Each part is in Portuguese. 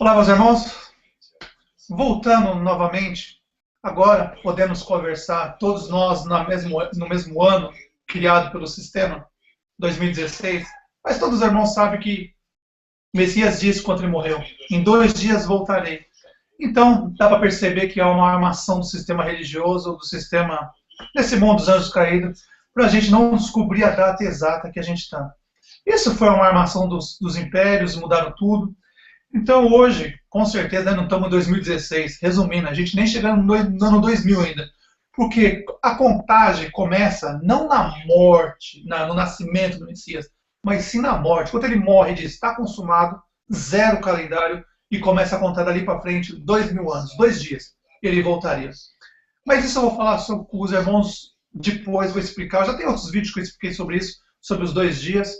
Olá, meus irmãos. Voltando novamente, agora podemos conversar, todos nós no mesmo ano, criado pelo sistema, 2016, mas todos os irmãos sabem que Messias disse quando ele morreu: em 2 dias voltarei. Então, dá para perceber que há uma armação do sistema religioso, do sistema, desse mundo dos anjos caídos, para a gente não descobrir a data exata que a gente está. Isso foi uma armação dos impérios, mudaram tudo. Então, hoje, com certeza, não estamos em 2016. Resumindo, a gente nem chegando no ano 2000 ainda. Porque a contagem começa não na morte, no nascimento do Messias, mas sim na morte. Quando ele morre, diz: está consumado, zero calendário, e começa a contar dali para frente 2000 anos, 2 dias, ele voltaria. Mas isso eu vou falar com os irmãos depois, vou explicar. Já tem outros vídeos que eu expliquei sobre isso, sobre os 2 dias,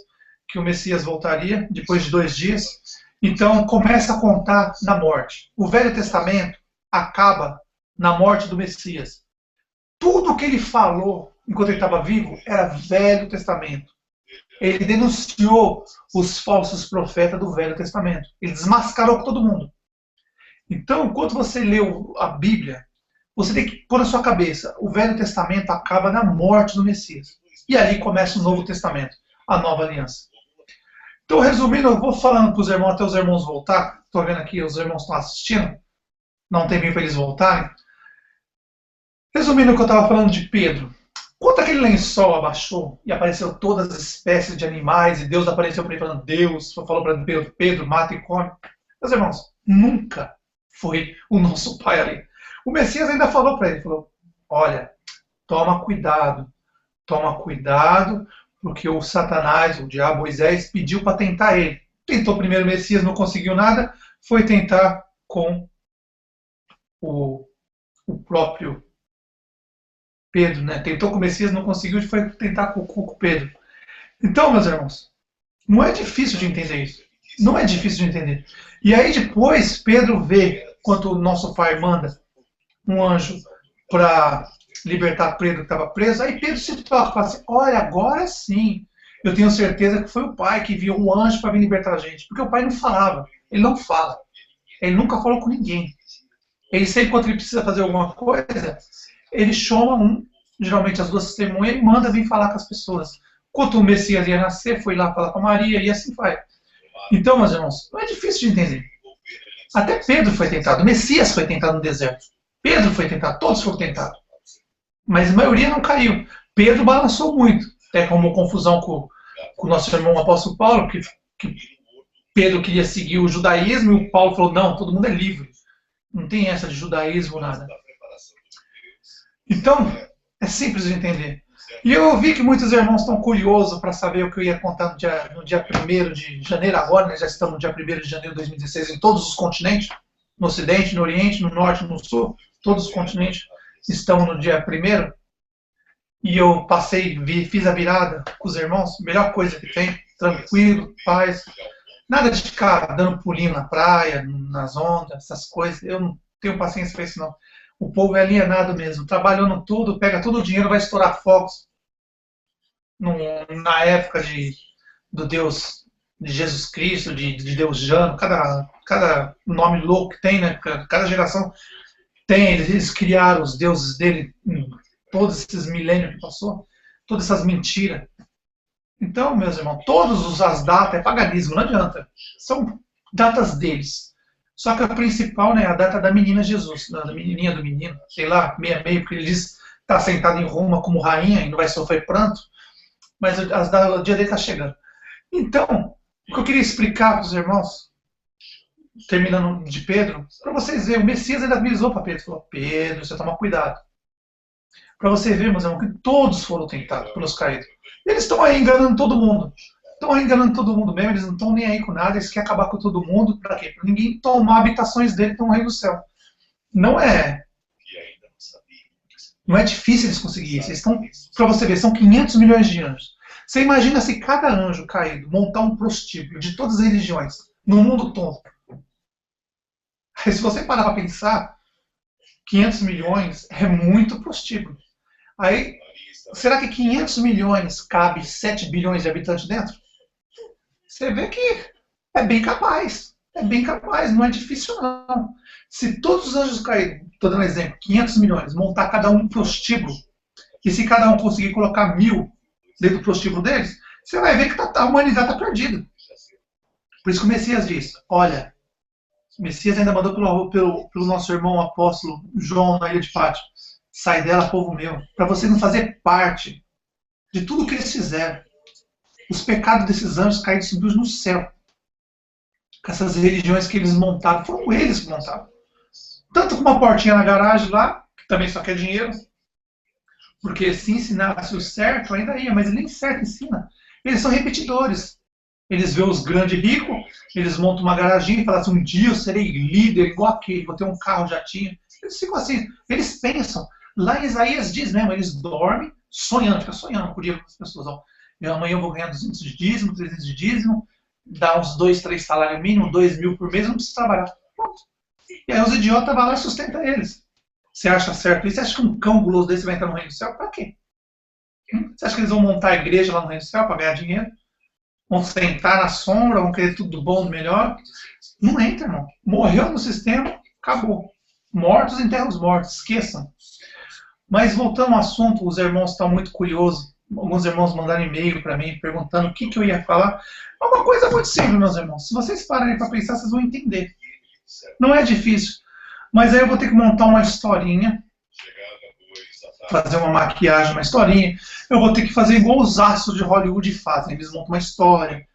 que o Messias voltaria, depois de 2 dias. Então, começa a contar na morte. O Velho Testamento acaba na morte do Messias. Tudo que ele falou enquanto ele estava vivo era Velho Testamento. Ele denunciou os falsos profetas do Velho Testamento. Ele desmascarou todo mundo. Então, enquanto você lê a Bíblia, você tem que pôr na sua cabeça: o Velho Testamento acaba na morte do Messias. E aí começa o Novo Testamento, a Nova Aliança. Então, resumindo, eu vou falando para os irmãos, até os irmãos voltar. Estou vendo aqui, os irmãos estão assistindo. Não tem bem para eles voltarem. Resumindo o que eu estava falando de Pedro. Quando aquele lençol abaixou e apareceu todas as espécies de animais, e Deus apareceu para ele falando: Deus falou para Pedro: Pedro, mata e come. Meus irmãos, nunca foi o nosso pai ali. O Messias ainda falou para ele, falou: olha, toma cuidado, porque o Satanás, o diabo, Moisés, pediu para tentar ele. Tentou primeiro o Messias, não conseguiu nada, foi tentar com o próprio Pedro, né? Tentou com o Messias, não conseguiu, foi tentar com o Pedro. Então, meus irmãos, não é difícil de entender isso. Não é difícil de entender. E aí depois, Pedro vê, quando o nosso pai manda um anjo para libertar Pedro que estava preso, aí Pedro se toca e fala assim: olha, agora sim, eu tenho certeza que foi o pai que enviou um anjo para vir libertar a gente. Porque o pai não falava, ele não fala. Ele nunca falou com ninguém. Ele sempre, quando ele precisa fazer alguma coisa, ele chama geralmente as 2 testemunhas, e manda vir falar com as pessoas. Quando o Messias ia nascer, foi lá falar com a Maria, e assim vai. Então, meus irmãos, não é difícil de entender. Até Pedro foi tentado, o Messias foi tentado no deserto. Pedro foi tentado, todos foram tentados. Mas a maioria não caiu. Pedro balançou muito. Até como confusão com o nosso irmão apóstolo Paulo, que Pedro queria seguir o judaísmo, e o Paulo falou: não, todo mundo é livre. Não tem essa de judaísmo, nada. Então, é simples de entender. E eu vi que muitos irmãos estão curiosos para saber o que eu ia contar no dia 1º de janeiro agora, né? Já estamos no dia 1º de janeiro de 2016 em todos os continentes, no Ocidente, no Oriente, no Norte, no Sul, todos os continentes estão no dia 1º. E eu fiz a virada com os irmãos, melhor coisa que tem, tranquilo, paz. Nada de ficar dando pulinho na praia, nas ondas, essas coisas. Eu não tenho paciência para isso, não. O povo é alienado mesmo, trabalhando tudo, pega todo o dinheiro, vai estourar fogos. Na época do Deus, de Jesus Cristo, de Deus Jano, cada nome louco que tem, né? Cada geração tem, eles criaram os deuses dele, todos esses milênios que passou, todas essas mentiras. Então, meus irmãos, todas as datas é paganismo, não adianta. São datas deles. Só que a principal, né, é a data da menina Jesus, da menininha do menino, sei lá, meia, porque ele diz que está sentado em Roma como rainha e não vai sofrer pranto, mas o dia dele está chegando. Então, o que eu queria explicar para os irmãos, terminando de Pedro, para vocês verem, o Messias ainda avisou para Pedro, falou: Pedro, você toma cuidado. Para você ver, meus irmãos, que todos foram tentados pelos caídos. Eles estão aí enganando todo mundo. Estão aí enganando todo mundo mesmo, eles não estão nem aí com nada, eles querem acabar com todo mundo. Para quê? Para ninguém tomar habitações dele que estão no reino do céu. Não é difícil eles conseguirem isso. Para você ver, são 500 milhões de anjos. Você imagina se cada anjo caído montar um prostíbulo de todas as religiões, no mundo todo. Aí, se você parar para pensar, 500 milhões é muito prostíbulo. Aí, será que 500 milhões cabe 7 bilhões de habitantes dentro? Você vê que é bem capaz. É bem capaz, não é difícil não. Se todos os anjos caídos, estou dando um exemplo, 500 milhões, montar cada um um prostíbulo, e se cada um conseguir colocar 1000 dentro do prostíbulo deles, você vai ver que a humanidade está perdida. Por isso que o Messias diz, olha, o Messias ainda mandou pelo nosso irmão apóstolo João na ilha de Pátio, sai dela, povo meu, para você não fazer parte de tudo que eles fizeram. Os pecados desses anjos caídos subiu no céu. Com essas religiões que eles montaram, foram eles que montaram. Tanto com uma portinha na garagem lá, que também só quer dinheiro, porque se ensinasse o certo, ainda ia, mas nem certo ensina. Eles são repetidores. Eles veem os grandes ricos, eles montam uma garaginha e falam assim, um dia eu serei líder igual aquele, vou ter um carro jatinho. Eles ficam assim, eles pensam. Lá em Isaías diz mesmo, eles dormem, sonhando, fica sonhando com o dia com as pessoas. Ó, amanhã eu vou ganhar 200 de dízimo, 300 de dízimo, dá uns 2, 3 salários mínimos, 2.000 por mês, eu não preciso trabalhar. Pronto. E aí os idiotas vão lá e sustentam eles. Você acha certo isso? Você acha que um cão guloso desse vai entrar no reino do céu? Pra quê? Você acha que eles vão montar a igreja lá no reino do céu para ganhar dinheiro? Vão sentar na sombra, vão querer tudo do bom, do melhor? Não entra, irmão. Morreu no sistema, acabou. Mortos enterram os mortos, esqueçam. Mas voltando ao assunto, os irmãos estão muito curiosos. Alguns irmãos mandaram e-mail para mim perguntando o que eu ia falar. É uma coisa muito simples, meus irmãos. Se vocês pararem para pensar, vocês vão entender. Não é difícil. Mas aí eu vou ter que montar uma historinha, fazer uma maquiagem, uma historinha. Eu vou ter que fazer igual os astros de Hollywood fazem. Eles montam uma história,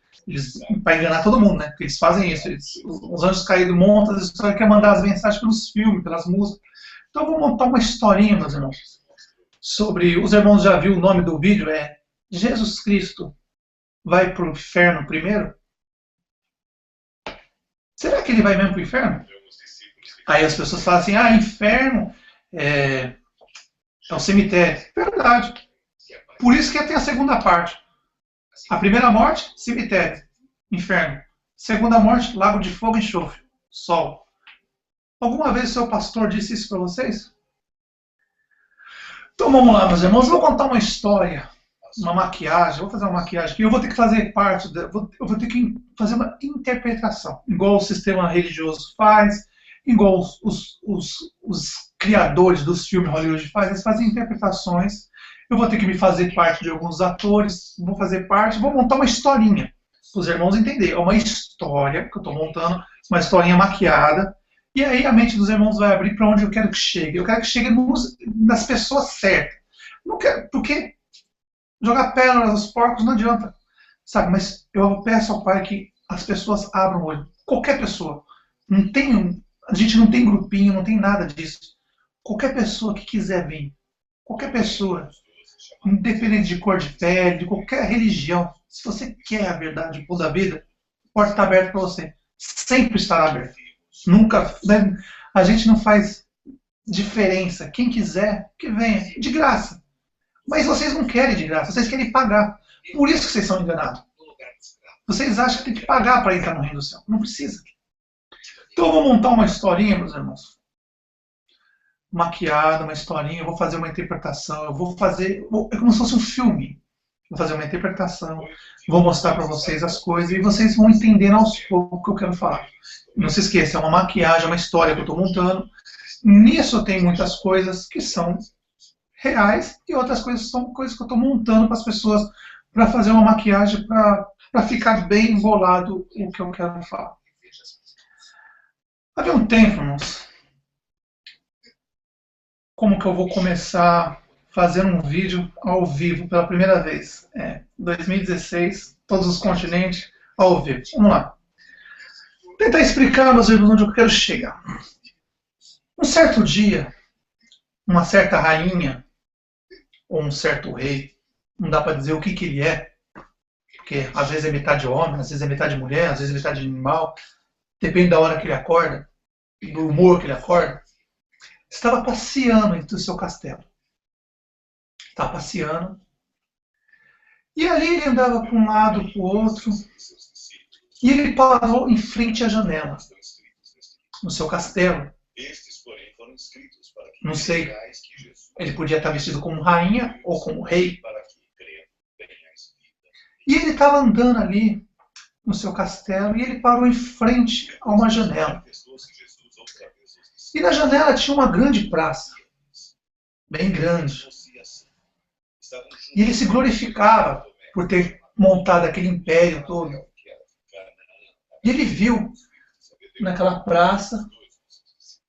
para enganar todo mundo, né? Porque eles fazem isso. Os anjos caídos montam as histórias, querem mandar as mensagens pelos filmes, pelas músicas. Então eu vou montar uma historinha, meus irmãos. Sobre, os irmãos já viram o nome do vídeo, é Jesus Cristo vai para o inferno primeiro? Será que ele vai mesmo para o inferno? Aí as pessoas falam assim, inferno é o cemitério. Verdade. Por isso que tem a segunda parte. A primeira morte, cemitério, inferno. Segunda morte, lago de fogo e enxofre, sol. Alguma vez o seu pastor disse isso para vocês? Então vamos lá, meus irmãos. Eu vou contar uma história, uma maquiagem. Vou fazer uma maquiagem aqui. Eu vou ter que fazer parte, eu vou ter que fazer uma interpretação, igual o sistema religioso faz, igual os criadores dos filmes Hollywood fazem. Eles fazem interpretações. Eu vou ter que me fazer parte de alguns atores, vou fazer parte, vou montar uma historinha, para os irmãos entenderem. É uma história que eu estou montando, uma historinha maquiada, e aí a mente dos irmãos vai abrir para onde eu quero que chegue. Eu quero que chegue nas pessoas certas. Não quero, porque jogar pérolas aos porcos não adianta, sabe? Mas eu peço ao Pai que as pessoas abram o olho. Qualquer pessoa. A gente não tem grupinho, não tem nada disso. Qualquer pessoa que quiser vir, qualquer pessoa, independente de cor de pele, de qualquer religião, se você quer a verdade, o pão da vida, a porta está aberta para você. Sempre estará aberta. Nunca, né? A gente não faz diferença. Quem quiser, que venha, de graça. Mas vocês não querem de graça, vocês querem pagar. Por isso que vocês são enganados. Vocês acham que tem que pagar para entrar no reino do céu. Não precisa. Então eu vou montar uma historinha, meus irmãos. Maquiada, uma historinha, eu vou fazer uma interpretação, é como se fosse um filme. Vou fazer uma interpretação, vou mostrar para vocês as coisas e vocês vão entendendo aos poucos o que eu quero falar. Não se esqueça, é uma maquiagem, uma história que eu estou montando. Nisso tem muitas coisas que são reais e outras coisas são coisas que eu estou montando para as pessoas, para fazer uma maquiagem, para ficar bem embolado o que eu quero falar. Havia um tempo, irmãos, como que eu vou começar fazendo um vídeo ao vivo pela primeira vez. 2016, todos os continentes ao vivo. Vamos lá. Vou tentar explicar, meus irmãos, onde eu quero chegar. Um certo dia, uma certa rainha, ou um certo rei, não dá para dizer o que ele é, porque às vezes é metade homem, às vezes é metade mulher, às vezes é metade animal, depende da hora que ele acorda, do humor que ele acorda. Estava passeando entre o seu castelo. Estava passeando. E ali ele andava para um lado, para o outro. E ele parou em frente à janela. No seu castelo. Não sei. Ele podia estar vestido como rainha ou como rei. E ele estava andando ali. no seu castelo e ele parou em frente a uma janela. E na janela tinha uma grande praça, bem grande. E ele se glorificava por ter montado aquele império todo. E ele viu naquela praça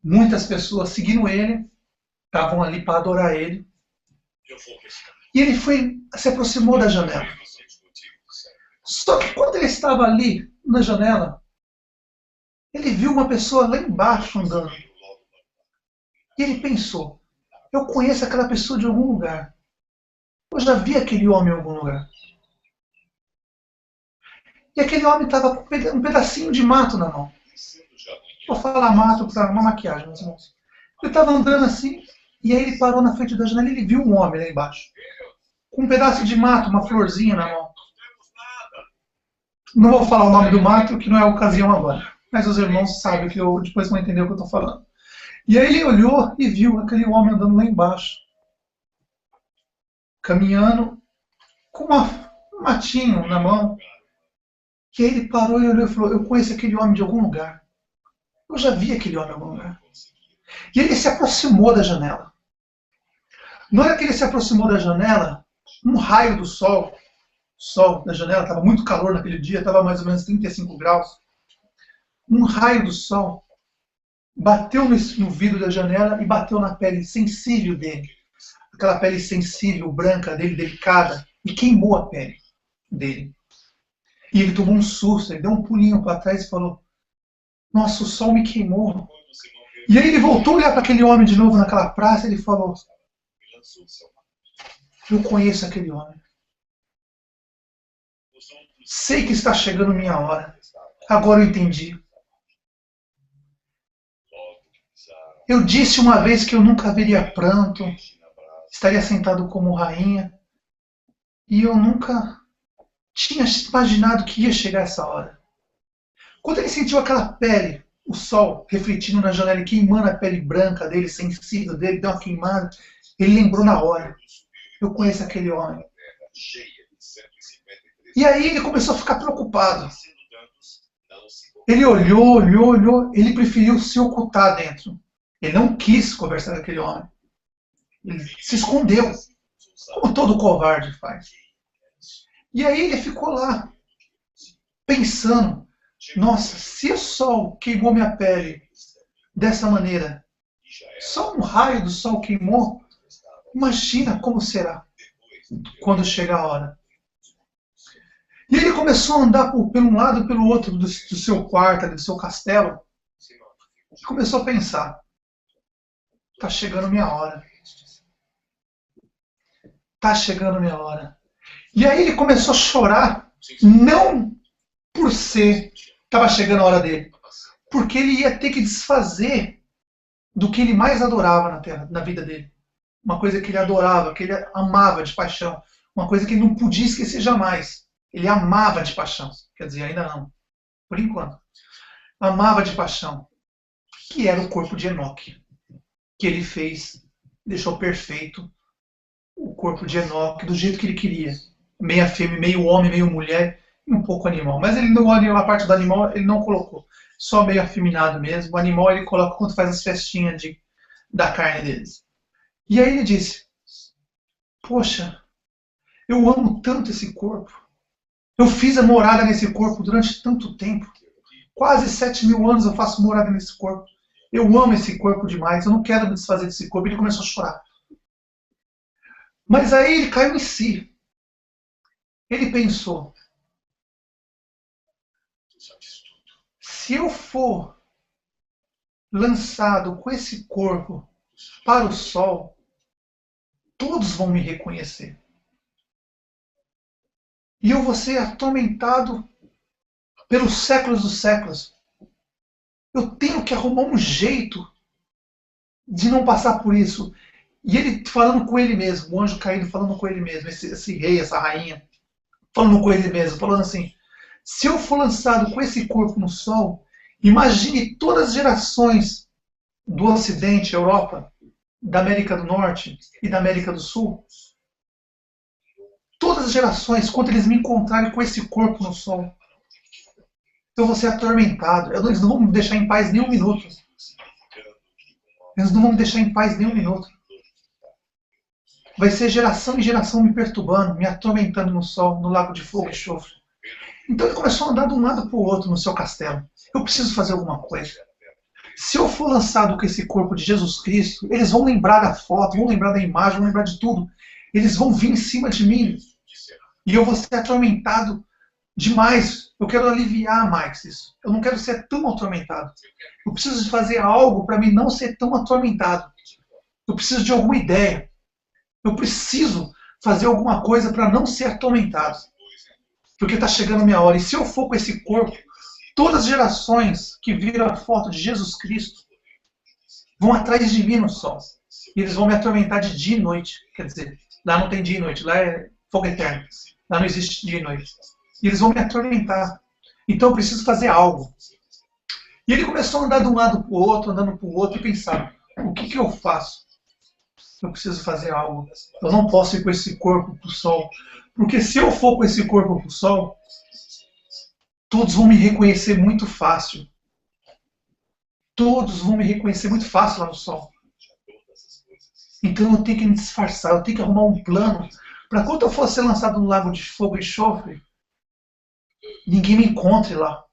muitas pessoas seguindo ele, estavam ali para adorar ele. E ele se aproximou da janela. Só que quando ele estava ali na janela, ele viu uma pessoa lá embaixo andando. E ele pensou, eu conheço aquela pessoa de algum lugar. Eu já vi aquele homem em algum lugar. E aquele homem estava com um pedacinho de mato na mão. Vou falar mato para uma maquiagem, meus irmãos. Ele estava andando assim, e aí ele parou na frente da janela e ele viu um homem lá embaixo. Com um pedaço de mato, uma florzinha na mão. Não vou falar o nome do mato, que não é a ocasião agora. Mas os irmãos sabem que depois vão entender o que eu estou falando. E aí ele olhou e viu aquele homem andando lá embaixo. Caminhando com um matinho na mão. E aí ele parou e olhou e falou, eu conheço aquele homem de algum lugar. Eu já vi aquele homem em algum lugar. E ele se aproximou da janela. Na hora que ele se aproximou da janela, um raio do sol, o sol da janela, estava muito calor naquele dia, estava mais ou menos 35 graus. Um raio do sol bateu no vidro da janela e bateu na pele sensível dele. Aquela pele sensível, branca dele, delicada, e queimou a pele dele. E ele tomou um susto, ele deu um pulinho para trás e falou, nossa, o sol me queimou. E aí ele voltou a olhar para aquele homem de novo naquela praça e ele falou, eu conheço aquele homem. Sei que está chegando minha hora. Agora eu entendi. Eu disse uma vez que eu nunca veria pranto, estaria sentado como rainha, e eu nunca tinha imaginado que ia chegar essa hora. Quando ele sentiu aquela pele, o sol refletindo na janela e queimando a pele branca dele, sensível dele, deu uma queimada, ele lembrou na hora, eu conheço aquele homem. E aí ele começou a ficar preocupado. Ele olhou, ele preferiu se ocultar dentro. Ele não quis conversar com aquele homem. Ele se escondeu, como todo covarde faz. E aí ele ficou lá, pensando, nossa, se o sol queimou minha pele dessa maneira, só um raio do sol queimou, imagina como será quando chegar a hora. E ele começou a andar pelo um lado e pelo outro do seu quarto, do seu castelo, e começou a pensar, está chegando minha hora. Está chegando minha hora. E aí ele começou a chorar, não por ser, estava chegando a hora dele, porque ele ia ter que desfazer do que ele mais adorava na terra, na vida dele. Uma coisa que ele adorava, que ele amava de paixão, uma coisa que ele não podia esquecer jamais. Ele amava de paixão, quer dizer, ainda não, por enquanto. Amava de paixão, que era o corpo de Enoque, que ele fez, deixou perfeito o corpo de Enoque do jeito que ele queria. Meia fêmea, meio homem, meio mulher e um pouco animal. Mas ele não, a parte do animal ele não colocou. Só meio afeminado mesmo. O animal ele coloca quando faz as festinhas da carne deles. E aí ele disse, poxa, eu amo tanto esse corpo. Eu fiz a morada nesse corpo durante tanto tempo. Quase 7.000 anos eu faço morada nesse corpo. Eu amo esse corpo demais. Eu não quero me desfazer desse corpo. Ele começou a chorar. Mas aí ele caiu em si. Ele pensou, se eu for lançado com esse corpo para o sol, todos vão me reconhecer. E eu vou ser atormentado pelos séculos dos séculos. Eu tenho que arrumar um jeito de não passar por isso. E ele falando com ele mesmo, o anjo caído falando com ele mesmo, esse rei, essa rainha, falando com ele mesmo, falando assim, se eu for lançado com esse corpo no sol, imagine todas as gerações do Ocidente, Europa, da América do Norte e da América do Sul, todas as gerações, quando eles me encontrarem com esse corpo no sol, Eu vou ser atormentado. Eles não vão me deixar em paz nem um minuto. Eles não vão me deixar em paz nem um minuto. Vai ser geração em geração me perturbando, me atormentando no sol, no lago de fogo e enxofre. Então ele começou a andar de um lado para o outro no seu castelo. Eu preciso fazer alguma coisa. Se eu for lançado com esse corpo de Jesus Cristo, eles vão lembrar da foto, vão lembrar da imagem, vão lembrar de tudo. Eles vão vir em cima de mim. E eu vou ser atormentado demais. Eu quero aliviar mais isso. Eu não quero ser tão atormentado. Eu preciso de fazer algo para mim não ser tão atormentado. Eu preciso de alguma ideia. Eu preciso fazer alguma coisa para não ser atormentado. Porque está chegando a minha hora. E se eu for com esse corpo, todas as gerações que viram a foto de Jesus Cristo vão atrás de mim no sol. E eles vão me atormentar de dia e noite. Quer dizer, lá não tem dia e noite, lá é fogo eterno. Lá não existe dia e noite. E eles vão me atormentar. Então eu preciso fazer algo. E ele começou a andar de um lado para o outro, andando para o outro, e pensar, o que eu faço? Eu preciso fazer algo. Eu não posso ir com esse corpo para o sol. Porque se eu for com esse corpo para o sol, todos vão me reconhecer muito fácil. Todos vão me reconhecer muito fácil lá no sol. Então eu tenho que me disfarçar, eu tenho que arrumar um plano para quando eu for ser lançado no lago de fogo e enxofre, ninguém me encontre lá.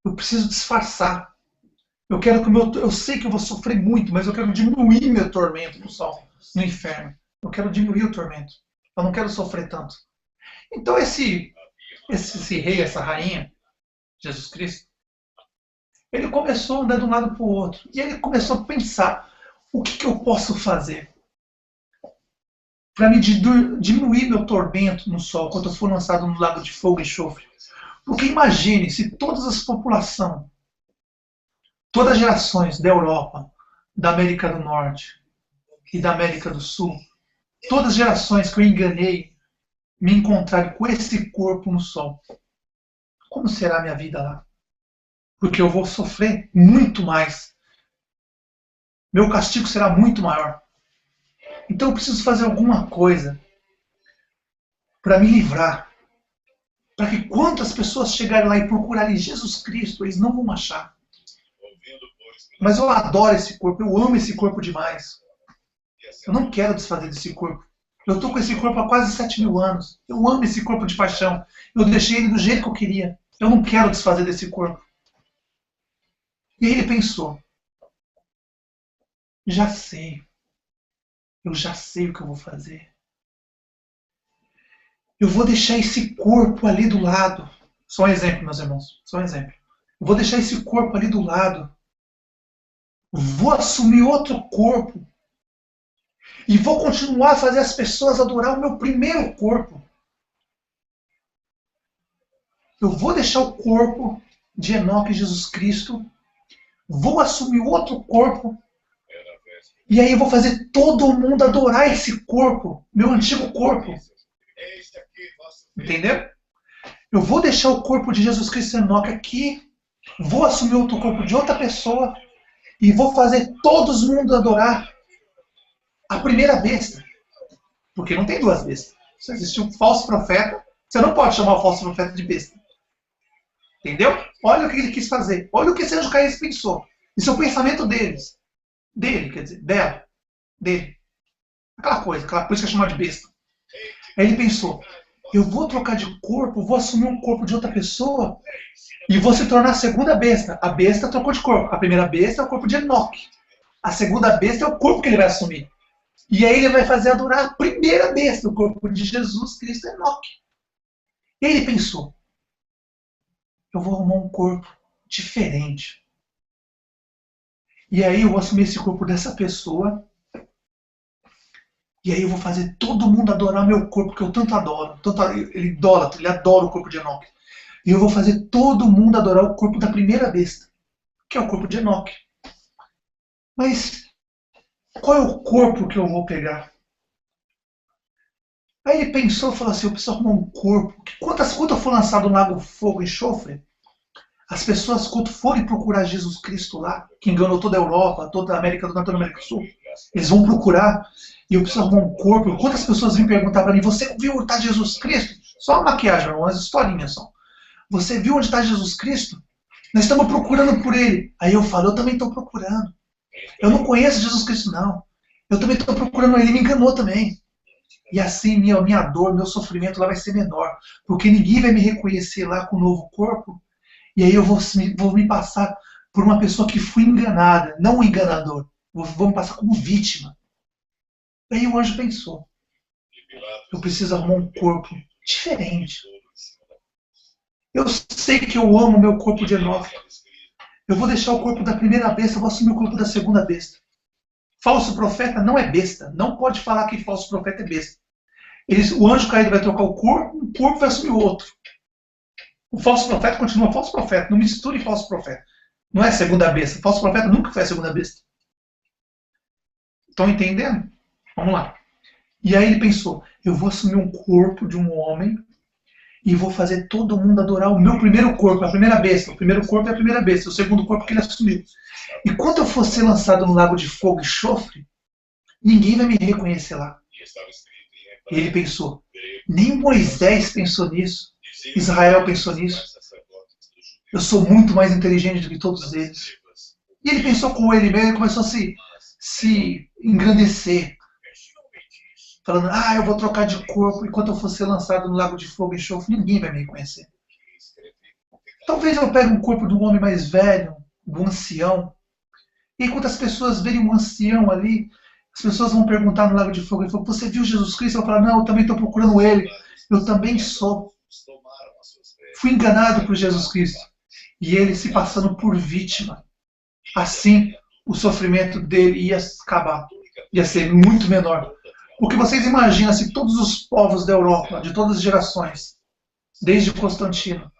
Eu preciso disfarçar. Eu quero que eu sei que eu vou sofrer muito, mas eu quero diminuir meu tormento no sol, no inferno. Eu quero diminuir o tormento. Eu não quero sofrer tanto. Então esse rei, essa rainha, Jesus Cristo, ele começou a andar de um lado para o outro. E ele começou a pensar, o que eu posso fazer para me diminuir meu tormento no sol quando eu for lançado no lago de fogo e enxofre? Porque imagine se todas as populações, todas as gerações da Europa, da América do Norte e da América do Sul, todas as gerações que eu enganei, me encontrarem com esse corpo no sol. Como será a minha vida lá? Porque eu vou sofrer muito mais. Meu castigo será muito maior. Então eu preciso fazer alguma coisa para me livrar. Para que quantas pessoas chegarem lá e procurarem Jesus Cristo, eles não vão achar. Mas eu adoro esse corpo, eu amo esse corpo demais. Eu não quero desfazer desse corpo. Eu estou com esse corpo há quase 7.000 anos. Eu amo esse corpo de paixão. Eu deixei ele do jeito que eu queria. Eu não quero desfazer desse corpo. E aí ele pensou, já sei. Eu já sei o que eu vou fazer. Eu vou deixar esse corpo ali do lado. Só um exemplo, meus irmãos. Só um exemplo. Eu vou deixar esse corpo ali do lado. Vou assumir outro corpo. E vou continuar a fazer as pessoas adorar o meu primeiro corpo. Eu vou deixar o corpo de Enoque Jesus Cristo. Vou assumir outro corpo. E aí eu vou fazer todo mundo adorar esse corpo, meu antigo corpo. Entendeu? Eu vou deixar o corpo de Jesus Cristo Enoque aqui, vou assumir outro corpo de outra pessoa e vou fazer todo mundo adorar a primeira besta. Porque não tem duas bestas. Se existe um falso profeta, você não pode chamar o falso profeta de besta. Entendeu? Olha o que ele quis fazer. Olha o que Sérgio Caís pensou. Isso é o pensamento deles. Dele, quer dizer, dela, dele. Aquela coisa que é chamada de besta. Aí ele pensou, eu vou trocar de corpo, vou assumir um corpo de outra pessoa e vou se tornar a segunda besta. A besta trocou de corpo. A primeira besta é o corpo de Enoque. A segunda besta é o corpo que ele vai assumir. E aí ele vai fazer adorar a primeira besta, o corpo de Jesus Cristo Enoque. E aí ele pensou, eu vou arrumar um corpo diferente. E aí eu vou assumir esse corpo dessa pessoa. E aí eu vou fazer todo mundo adorar meu corpo, que eu tanto adoro. Ele adora o corpo de Enoque. E eu vou fazer todo mundo adorar o corpo da primeira besta, que é o corpo de Enoque. Mas qual é o corpo que eu vou pegar? Aí ele pensou e falou assim, eu preciso arrumar um corpo. Que quando eu for lançado no lago fogo e enxofre, as pessoas, quando forem procurar Jesus Cristo lá, que enganou toda a Europa, toda a América do Norte, toda a América do Sul, eles vão procurar, e eu preciso arrumar um corpo. Quantas pessoas vêm perguntar para mim, você viu o tal Jesus Cristo? Só uma maquiagem, umas historinhas só. você viu onde está Jesus Cristo? Nós estamos procurando por ele. Aí eu falo, eu também estou procurando. Eu não conheço Jesus Cristo, não. Eu também estou procurando ele, me enganou também. E assim minha dor, meu sofrimento lá vai ser menor. Porque ninguém vai me reconhecer lá com o novo corpo. E aí eu vou me passar por uma pessoa que fui enganada, não um enganador. Vou me passar como vítima. Aí o anjo pensou, eu preciso arrumar um corpo diferente. Eu sei que eu amo o meu corpo de Enoque. Eu vou deixar o corpo da primeira besta, eu vou assumir o corpo da segunda besta. Falso profeta não é besta. Não pode falar que falso profeta é besta. O anjo caído vai trocar o corpo vai assumir o outro. O falso profeta continua falso profeta. Não misture falso profeta. Não é a segunda besta. O falso profeta nunca foi a segunda besta. Estão entendendo? Vamos lá. E aí ele pensou, eu vou assumir um corpo de um homem e vou fazer todo mundo adorar o meu primeiro corpo, a primeira besta. O primeiro corpo é a primeira besta, o segundo corpo que ele assumiu. E quando eu for ser lançado no lago de fogo e enxofre, ninguém vai me reconhecer lá. E ele pensou, nem Moisés pensou nisso, Israel pensou nisso. Eu sou muito mais inteligente do que todos eles. E ele pensou com ele mesmo e começou a se engrandecer. Falando, eu vou trocar de corpo enquanto eu for ser lançado no lago de fogo e enxofre, ninguém vai me reconhecer. Talvez eu pegue um corpo de um homem mais velho, um ancião, e enquanto as pessoas verem um ancião ali, as pessoas vão perguntar no lago de fogo, ele falou, você viu Jesus Cristo? Eu vou falar, não, eu também estou procurando ele. Eu também sou. Fui enganado por Jesus Cristo. E ele se passando por vítima. Assim, o sofrimento dele ia acabar. Ia ser muito menor. O que vocês imaginam se todos os povos da Europa, de todas as gerações, desde Constantino,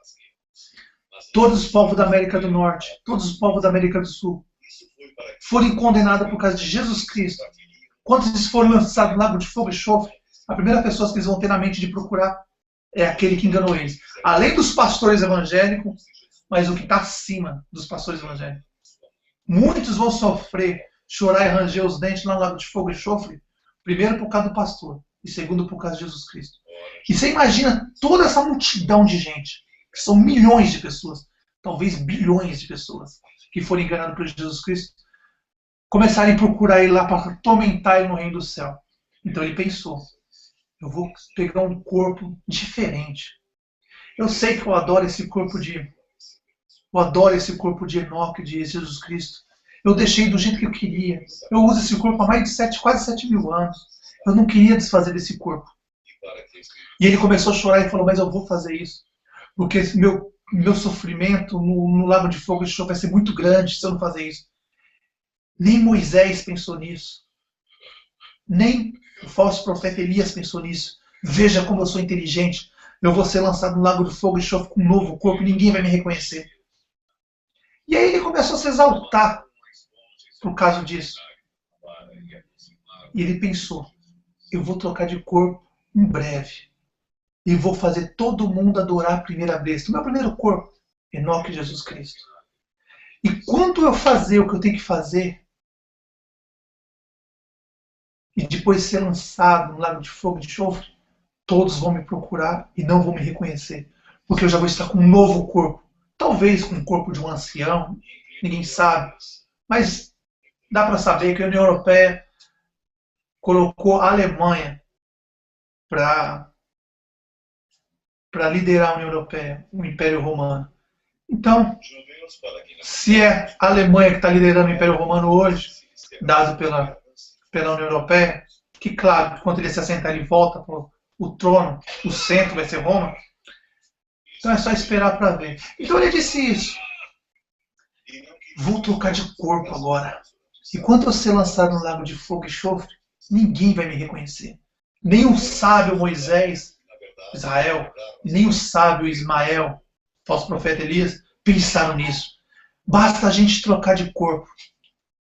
todos os povos da América do Norte, todos os povos da América do Sul, forem condenados por causa de Jesus Cristo, quando eles forem lançados no lago de fogo e enxofre, a primeira pessoa que eles vão ter na mente de procurar é aquele que enganou eles. Além dos pastores evangélicos, mas o que está acima dos pastores evangélicos. Muitos vão sofrer, chorar e ranger os dentes lá no lago de fogo e enxofre, primeiro por causa do pastor, e segundo por causa de Jesus Cristo. E você imagina toda essa multidão de gente, que são milhões de pessoas, talvez bilhões de pessoas, que foram enganadas por Jesus Cristo, começarem a procurar ele lá para atormentar ele no reino do céu. Então ele pensou, eu vou pegar um corpo diferente. Eu sei que eu adoro esse corpo de Enoque, de Jesus Cristo. Eu deixei do jeito que eu queria. Eu uso esse corpo há mais de quase 7 mil anos. Eu não queria desfazer desse corpo. E ele começou a chorar e falou, mas eu vou fazer isso. Porque meu sofrimento no lago de fogo e enxofre vai ser muito grande se eu não fazer isso. Nem Moisés pensou nisso. Nem o falso profeta Elias pensou nisso. Veja como eu sou inteligente. Eu vou ser lançado no lago de fogo e enxofre com um novo corpo e ninguém vai me reconhecer. E aí ele começou a se exaltar por causa disso. E ele pensou, eu vou trocar de corpo em breve. E vou fazer todo mundo adorar a primeira besta. O meu primeiro corpo, Enoque Jesus Cristo. E quando eu fazer o que eu tenho que fazer, e depois ser lançado no lago de fogo e enxofre, todos vão me procurar e não vão me reconhecer. Porque eu já vou estar com um novo corpo. Talvez com o corpo de um ancião, ninguém sabe. Mas dá para saber que a União Europeia colocou a Alemanha para liderar a União Europeia, o Império Romano. Então, se é a Alemanha que está liderando o Império Romano hoje, dado pela União Europeia, que claro, quando ele se assentar ele volta para o trono, o centro vai ser Roma, então é só esperar para ver. Então ele disse isso. Vou trocar de corpo agora. E quando eu ser lançado no lago de fogo e enxofre, ninguém vai me reconhecer. Nem o sábio Moisés, Israel, nem o sábio Ismael, falso profeta Elias, pensaram nisso. Basta a gente trocar de corpo.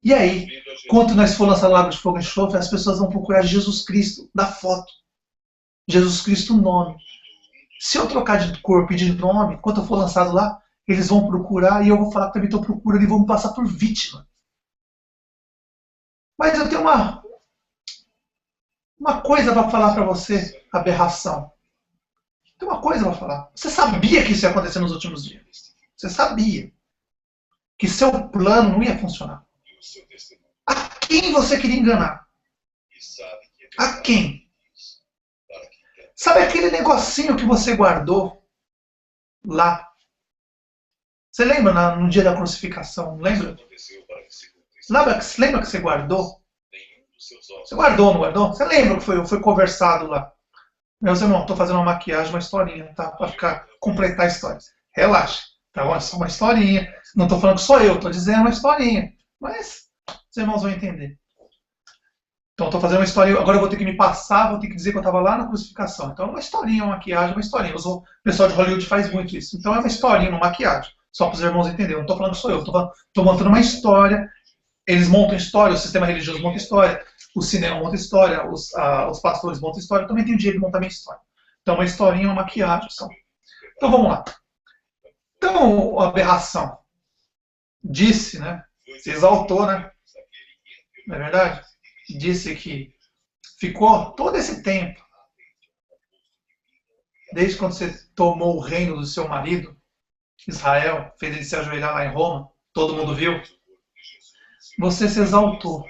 E aí, quando nós for lançar no lago de fogo e enxofre, as pessoas vão procurar Jesus Cristo da foto. Jesus Cristo nome. Se eu trocar de corpo e de nome, quando eu for lançado lá, eles vão procurar e eu vou falar que também estou procurando e vão me passar por vítima. Mas eu tenho uma coisa para falar para você, aberração. Tem uma coisa eu vou falar. Você sabia que isso ia acontecer nos últimos dias. Você sabia que seu plano não ia funcionar. A quem você queria enganar? A quem? Sabe aquele negocinho que você guardou lá? Você lembra no dia da crucificação? Lembra? Lembra que você guardou? Você guardou, não guardou? Você lembra que foi conversado lá? Meus irmãos, estou fazendo uma maquiagem, uma historinha, tá? Para completar a história. Relaxa, tá bom? É só uma historinha. Não estou falando que sou eu, estou dizendo uma historinha. Mas os irmãos vão entender. Então, estou fazendo uma historinha. Agora eu vou ter que me passar, vou ter que dizer que eu estava lá na crucificação. Então, é uma historinha, uma maquiagem, uma historinha. O pessoal de Hollywood faz muito isso. Então, é uma historinha, uma maquiagem. Só para os irmãos entenderem. Não estou falando que sou eu. Estou montando uma história. Eles montam história, o sistema religioso monta história, o cinema monta história, os pastores montam história. Eu também tenho o direito de montar minha história. Então, uma historinha, uma maquiagem. Então, vamos lá. Então, a aberração disse, né? Se exaltou, né? Não é verdade? Disse que ficou todo esse tempo, desde quando você tomou o reino do seu marido, Israel, fez ele se ajoelhar lá em Roma, todo mundo viu. Você se exaltou.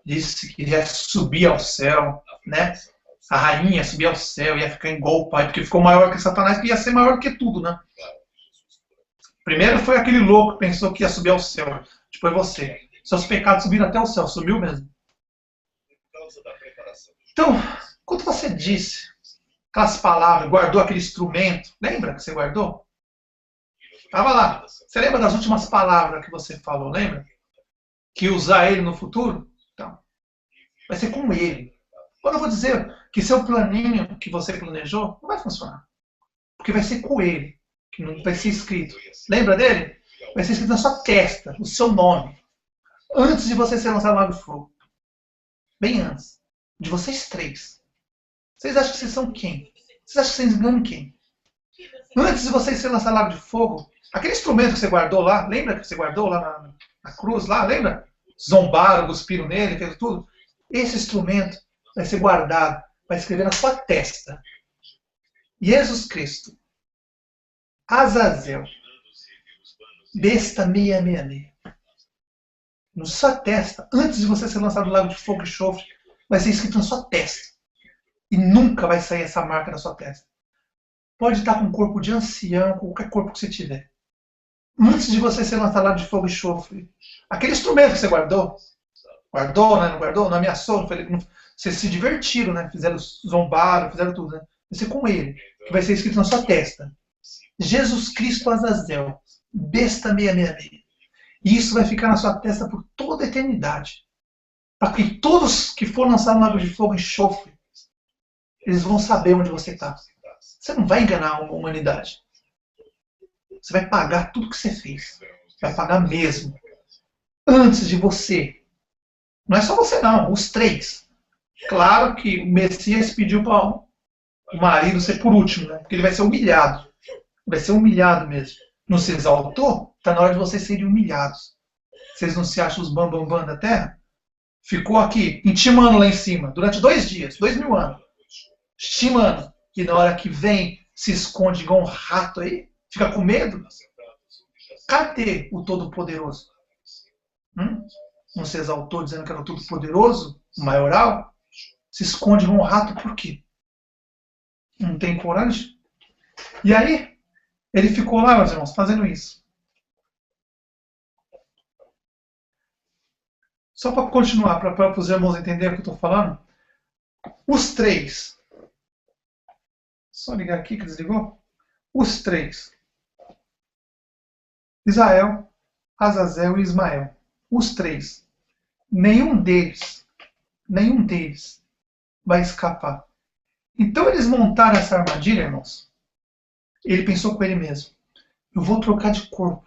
Disse que ia subir ao céu, né? A rainha ia subir ao céu, ia ficar igual o pai, porque ficou maior que Satanás, que ia ser maior que tudo, né? Primeiro foi aquele louco que pensou que ia subir ao céu. Depois você. Seus pecados subiram até o céu. Subiu mesmo. Então, quando você disse aquelas palavras, guardou aquele instrumento, lembra que você guardou? Estava lá. Você lembra das últimas palavras que você falou, lembra? Que usar ele no futuro? Então, vai ser com ele. Quando eu vou dizer que seu planinho que você planejou não vai funcionar. Porque vai ser com ele. Que não vai ser escrito. Lembra dele? Vai ser escrito na sua testa, o seu nome. Antes de você ser lançado no lago de fogo. Bem antes. De vocês três. Vocês acham que vocês são quem? Vocês acham que vocês enganam quem? Antes de vocês serem lançados no lago de fogo, aquele instrumento que você guardou lá, lembra que você guardou lá na cruz, lá, lembra? Zombaram, cuspiram nele, fez tudo. Esse instrumento vai ser guardado, vai escrever na sua testa. Jesus Cristo. Azazel. Besta 666. Na sua testa, antes de você ser lançado no lago de fogo e enxofre, vai ser escrito na sua testa. E nunca vai sair essa marca da sua testa. Pode estar com um corpo de ancião, com qualquer corpo que você tiver. Antes de você ser lançado no lago de fogo e enxofre, aquele instrumento que você guardou, né? Não guardou? Não ameaçou? Vocês se divertiram, né? Fizeram zombaram, fizeram tudo, né? Vai ser com ele, que vai ser escrito na sua testa. Jesus Cristo Azazel, besta 666. E isso vai ficar na sua testa por toda a eternidade. Para que todos que forem lançados no lago de fogo e enxofre, eles vão saber onde você está. Você não vai enganar a humanidade. Você vai pagar tudo que você fez. Vai pagar mesmo. Antes de você. Não é só você não, os três. Claro que o Messias pediu para o marido ser por último, né? Porque ele vai ser humilhado. Vai ser humilhado mesmo. Não se exaltou? Está na hora de vocês serem humilhados. Vocês não se acham os bambambam da terra? Ficou aqui, intimando lá em cima, durante 2 dias, 2000 anos. Estimando. E na hora que vem, se esconde igual um rato aí, fica com medo. Cadê o Todo-Poderoso? Não se exaltou dizendo que era o Todo-Poderoso, o maioral? Se esconde igual um rato por quê? Não tem coragem? E aí, ele ficou lá, meus irmãos, fazendo isso. Só para continuar, para os irmãos entenderem o que eu estou falando. Os três. Só ligar aqui que desligou. Os três. Israel, Azazel e Ismael. Os três. Nenhum deles vai escapar. Então eles montaram essa armadilha, irmãos. Ele pensou com ele mesmo. Eu vou trocar de corpo.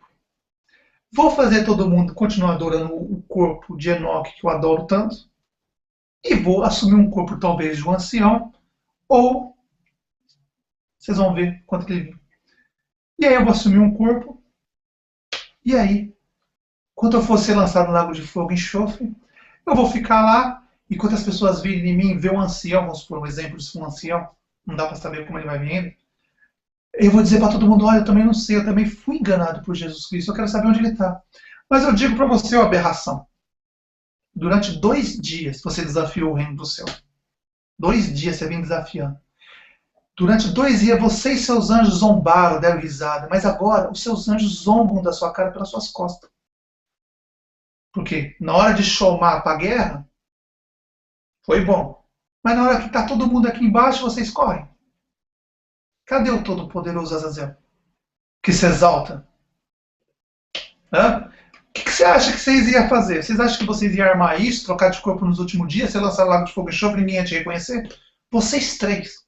Vou fazer todo mundo continuar adorando o corpo de Enoque, que eu adoro tanto. E vou assumir um corpo talvez de um ancião. Ou, vocês vão ver quanto que ele viu. E aí eu vou assumir um corpo. E aí, quando eu for ser lançado no lago de fogo e enxofre, eu vou ficar lá. E quando as pessoas virem em mim, ver um ancião, vamos supor um exemplo de um ancião, não dá para saber como ele vai vir ainda. Eu vou dizer para todo mundo, olha, eu também não sei, eu também fui enganado por Jesus Cristo, eu quero saber onde ele está. Mas eu digo para você, ó, aberração, durante 2 dias você desafiou o reino do céu. 2 dias você vem desafiando. Durante 2 dias você e seus anjos zombaram, deram risada, mas agora os seus anjos zombam da sua cara pelas suas costas. Porque na hora de chamar para a guerra, foi bom. Mas na hora que está todo mundo aqui embaixo, vocês correm. Cadê o Todo-Poderoso Azazel? Que se exalta? Hã? O que você acha que vocês iam fazer? Vocês acham que vocês iam armar isso, trocar de corpo nos últimos dias, ser lançado lago de fogo e enxofre e ninguém ia te reconhecer? Vocês 3.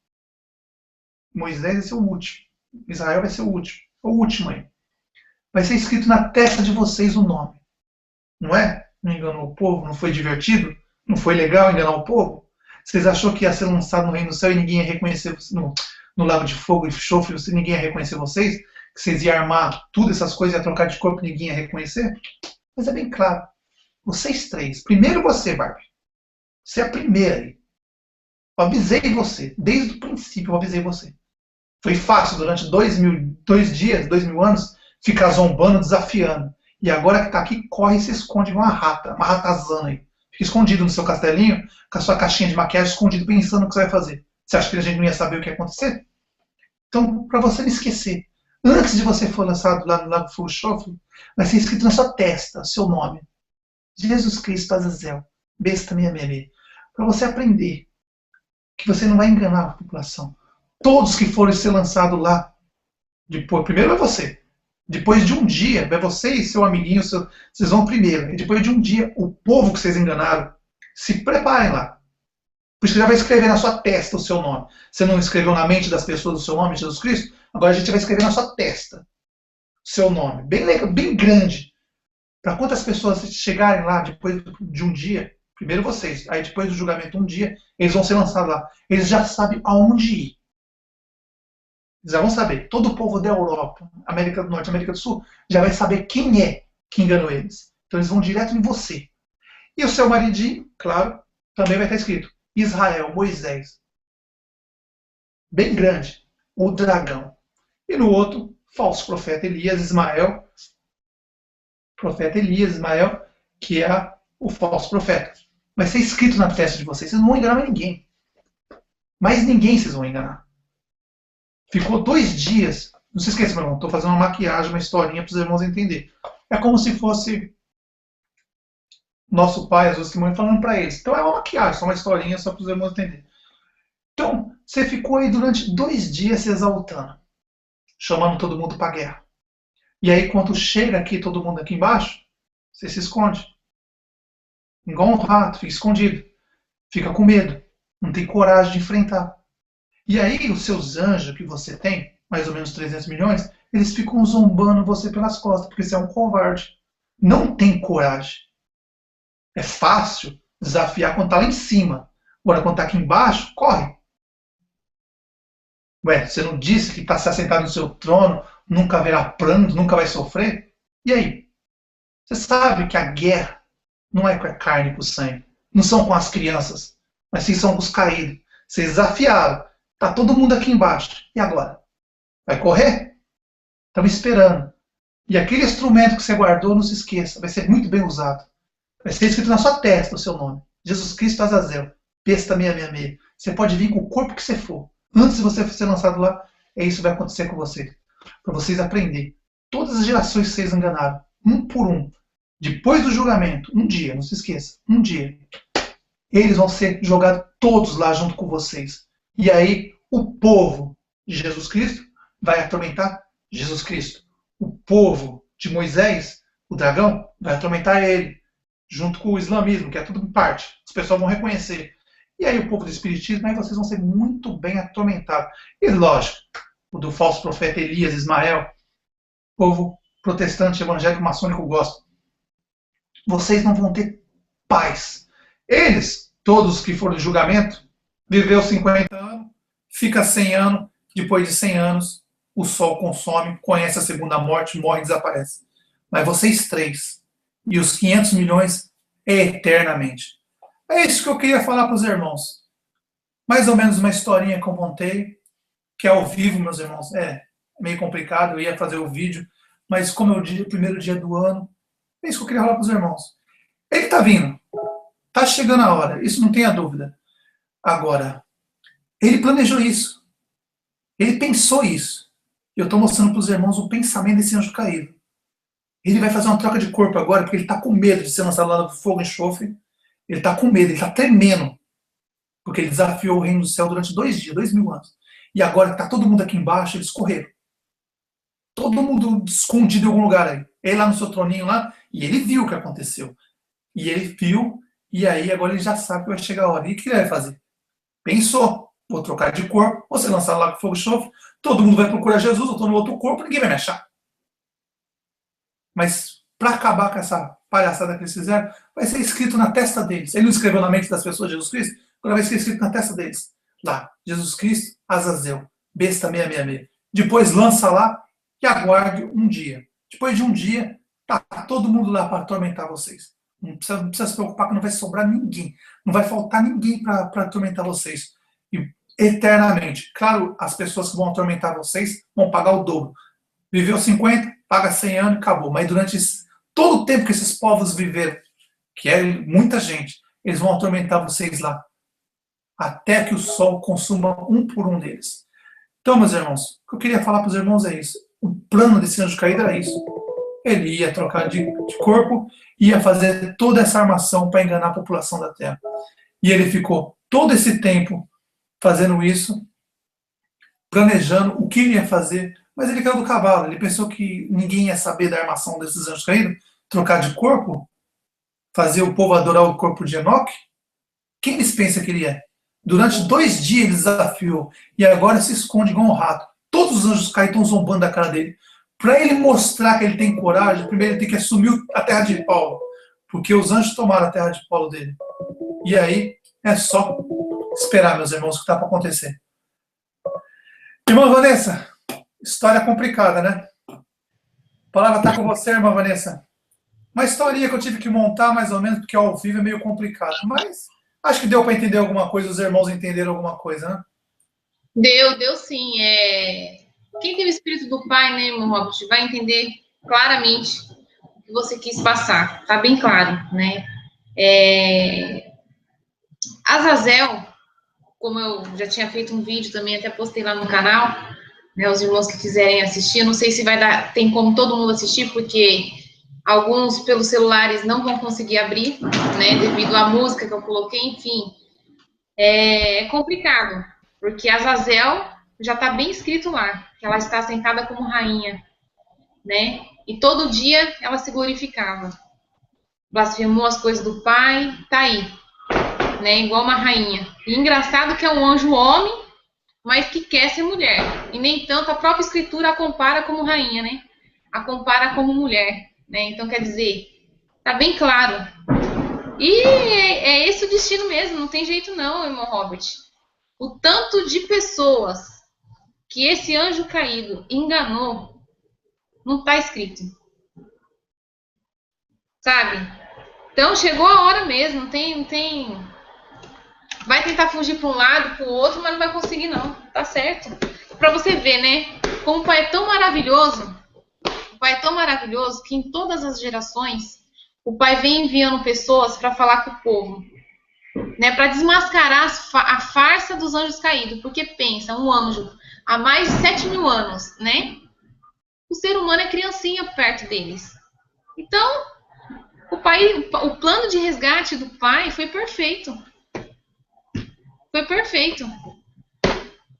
Moisés vai ser o último. Israel vai ser o último. O último aí. Vai ser escrito na testa de vocês o nome. Não é? Não enganou o povo? Não foi divertido? Não foi legal enganar o povo? Vocês achou que ia ser lançado no reino do céu e ninguém ia reconhecer no lago de fogo e enxofre, ninguém ia reconhecer vocês? Que vocês iam armar tudo, essas coisas, ia trocar de corpo e ninguém ia reconhecer? Mas é bem claro. Vocês 3. Primeiro você, Barbie. Você é a primeira aí. Eu avisei você. Desde o princípio eu avisei você. Foi fácil durante 2 dias, 2.000 anos, ficar zombando, desafiando. E agora que está aqui, corre e se esconde igual uma ratazana aí. Fica escondido no seu castelinho, com a sua caixinha de maquiagem, escondido, pensando o que você vai fazer. Você acha que a gente não ia saber o que ia acontecer? Então, para você não esquecer, antes de você for lançado lá no Lago Fogo e Enxofre, vai ser escrito na sua testa, seu nome. Jesus Cristo Azazel, besta 666. Para você aprender que você não vai enganar a população. Todos que forem ser lançados lá, depois, primeiro é você. Depois de um dia, vai você e seu amiguinho, vocês vão primeiro. E depois de um dia, o povo que vocês enganaram, se preparem lá. Por isso que já vai escrever na sua testa o seu nome. Você não escreveu na mente das pessoas o seu nome, Jesus Cristo? Agora a gente vai escrever na sua testa o seu nome. Bem legal, bem grande. Para quantas pessoas chegarem lá depois de um dia, primeiro vocês, aí depois do julgamento um dia, eles vão ser lançados lá. Eles já sabem aonde ir. Eles já vão saber. Todo o povo da Europa, América do Norte, América do Sul, já vai saber quem é que enganou eles. Então eles vão direto em você. E o seu maridinho, claro, também vai estar escrito Israel, Moisés. Bem grande. O dragão. E no outro, falso profeta Elias, Ismael. Profeta Elias, Ismael, que é o falso profeta. Vai ser escrito na testa de vocês. Vocês não vão enganar mais ninguém. Mais ninguém vocês vão enganar. Ficou 2 dias. Não se esqueça, meu irmão. Estou fazendo uma maquiagem, uma historinha para os irmãos entenderem. É como se fosse nosso pai, as outras mães, falando para eles. Então é uma maquiagem, só uma historinha, só para os irmãos entenderem. Então, você ficou aí durante 2 dias se exaltando, chamando todo mundo para a guerra. E aí, quando chega aqui, todo mundo aqui embaixo, você se esconde. Igual um rato, fica escondido. Fica com medo. Não tem coragem de enfrentar. E aí, os seus anjos que você tem, mais ou menos 300 milhões, eles ficam zombando você pelas costas, porque você é um covarde. Não tem coragem. É fácil desafiar quando está lá em cima. Agora, quando está aqui embaixo, corre. Ué, você não disse que está se assentado no seu trono, nunca haverá pranto, nunca vai sofrer? E aí? Você sabe que a guerra não é com a carne e com o sangue. Não são com as crianças, mas sim são com os caídos. Vocês desafiaram. Está todo mundo aqui embaixo. E agora? Vai correr? Estamos esperando. E aquele instrumento que você guardou, não se esqueça. Vai ser muito bem usado. Vai ser escrito na sua testa o seu nome. Jesus Cristo Azazel. Besta 666. Você pode vir com o corpo que você for. Antes de você ser lançado lá, isso vai acontecer com você. Para vocês aprenderem. Todas as gerações que vocês enganaram, um por um, depois do julgamento, um dia, não se esqueça, um dia, eles vão ser jogados todos lá junto com vocês. E aí, o povo de Jesus Cristo vai atormentar Jesus Cristo. O povo de Moisés, o dragão, vai atormentar ele, junto com o islamismo, que é tudo em parte. As pessoas vão reconhecer. E aí o povo do espiritismo, aí vocês vão ser muito bem atormentados. E lógico, o do falso profeta Elias, Ismael, povo protestante, evangélico, maçônico gospel. Vocês não vão ter paz. Eles, todos que foram de julgamento, viveu 50 anos, fica 100 anos, depois de 100 anos, o sol consome, conhece a segunda morte, morre e desaparece. Mas vocês 3 e os 500 milhões é eternamente. É isso que eu queria falar para os irmãos. Mais ou menos uma historinha que eu montei, que é ao vivo, meus irmãos. É meio complicado, eu ia fazer o vídeo, mas como é o primeiro dia do ano, é isso que eu queria falar para os irmãos. Ele está vindo, está chegando a hora, isso não tenha dúvida. Agora, ele planejou isso, ele pensou isso. Eu estou mostrando para os irmãos o pensamento desse anjo caído. Ele vai fazer uma troca de corpo agora, porque ele está com medo de ser lançado lá no fogo e enxofre. Ele está com medo, ele está tremendo, porque ele desafiou o reino do céu durante 2 dias, 2000 anos. E agora que está todo mundo aqui embaixo, eles correram. Todo mundo escondido em algum lugar aí. Ele lá no seu troninho lá, e ele viu o que aconteceu. E ele viu, e aí agora ele já sabe que vai chegar a hora. E o que ele vai fazer? Pensou, vou trocar de corpo, vou ser lançado lá com fogo e enxofre, todo mundo vai procurar Jesus, eu estou no outro corpo, ninguém vai me achar. Mas para acabar com essa palhaçada que eles fizeram, vai ser escrito na testa deles. Ele não escreveu na mente das pessoas Jesus Cristo? Agora vai ser escrito na testa deles. Lá, Jesus Cristo, Azazel, besta 666. Depois lança lá e aguarde um dia. Depois de um dia, tá todo mundo lá para atormentar vocês. Não precisa se preocupar que não vai sobrar ninguém. Não vai faltar ninguém para atormentar vocês. E eternamente. Claro, as pessoas que vão atormentar vocês vão pagar o dobro. Viveu 50, paga 100 anos e acabou. Mas durante todo o tempo que esses povos viveram, que é muita gente, eles vão atormentar vocês lá. Até que o sol consuma um por um deles. Então, meus irmãos, o que eu queria falar para os irmãos é isso. O plano desse anjo caído era isso. Ele ia trocar de corpo, ia fazer toda essa armação para enganar a população da Terra. E ele ficou todo esse tempo fazendo isso, planejando o que ele ia fazer, mas ele caiu do cavalo. Ele pensou que ninguém ia saber da armação desses anjos caídos, trocar de corpo, fazer o povo adorar o corpo de Enoque. Quem eles pensam que ele é? Durante 2 dias ele desafiou, e agora se esconde igual um rato. Todos os anjos caídos estão zombando da cara dele. Para ele mostrar que ele tem coragem, primeiro ele tem que assumir a terra de Paulo, porque os anjos tomaram a terra de Paulo dele. E aí é só esperar, meus irmãos, o que está para acontecer. Irmã Vanessa, história complicada, né? A palavra está com você, irmã Vanessa. Uma historinha que eu tive que montar, mais ou menos, porque ao vivo é meio complicado, mas acho que deu para entender alguma coisa, os irmãos entenderam alguma coisa, né? Deu sim. Quem tem o Espírito do Pai, né, irmão Robert, vai entender claramente o que você quis passar. Tá bem claro, né? Azazel, como eu já tinha feito um vídeo também, até postei lá no canal, né, os irmãos que quiserem assistir, eu não sei se tem como todo mundo assistir, porque alguns pelos celulares não vão conseguir abrir, né, devido à música que eu coloquei, enfim. É complicado, porque Azazel já está bem escrito lá, que ela está sentada como rainha, né? E todo dia ela se glorificava. Blasfemou as coisas do pai, tá aí, né? Igual uma rainha. E engraçado que é um anjo homem, mas que quer ser mulher. E nem tanto a própria escritura a compara como rainha, né? A compara como mulher, né? Então quer dizer, tá bem claro. E é esse o destino mesmo, não tem jeito não, irmão Robert. O tanto de pessoas que esse anjo caído enganou, não está escrito. Sabe? Então chegou a hora mesmo, não tem. Vai tentar fugir para um lado, para o outro, mas não vai conseguir não, tá certo? Para você ver, né? Como o Pai é tão maravilhoso, que em todas as gerações, o Pai vem enviando pessoas para falar com o povo. Né, para desmascarar a farsa dos anjos caídos, porque pensa, um anjo há mais de 7.000 anos, né? O ser humano é criancinha perto deles. Então, o plano de resgate do pai foi perfeito. Foi perfeito.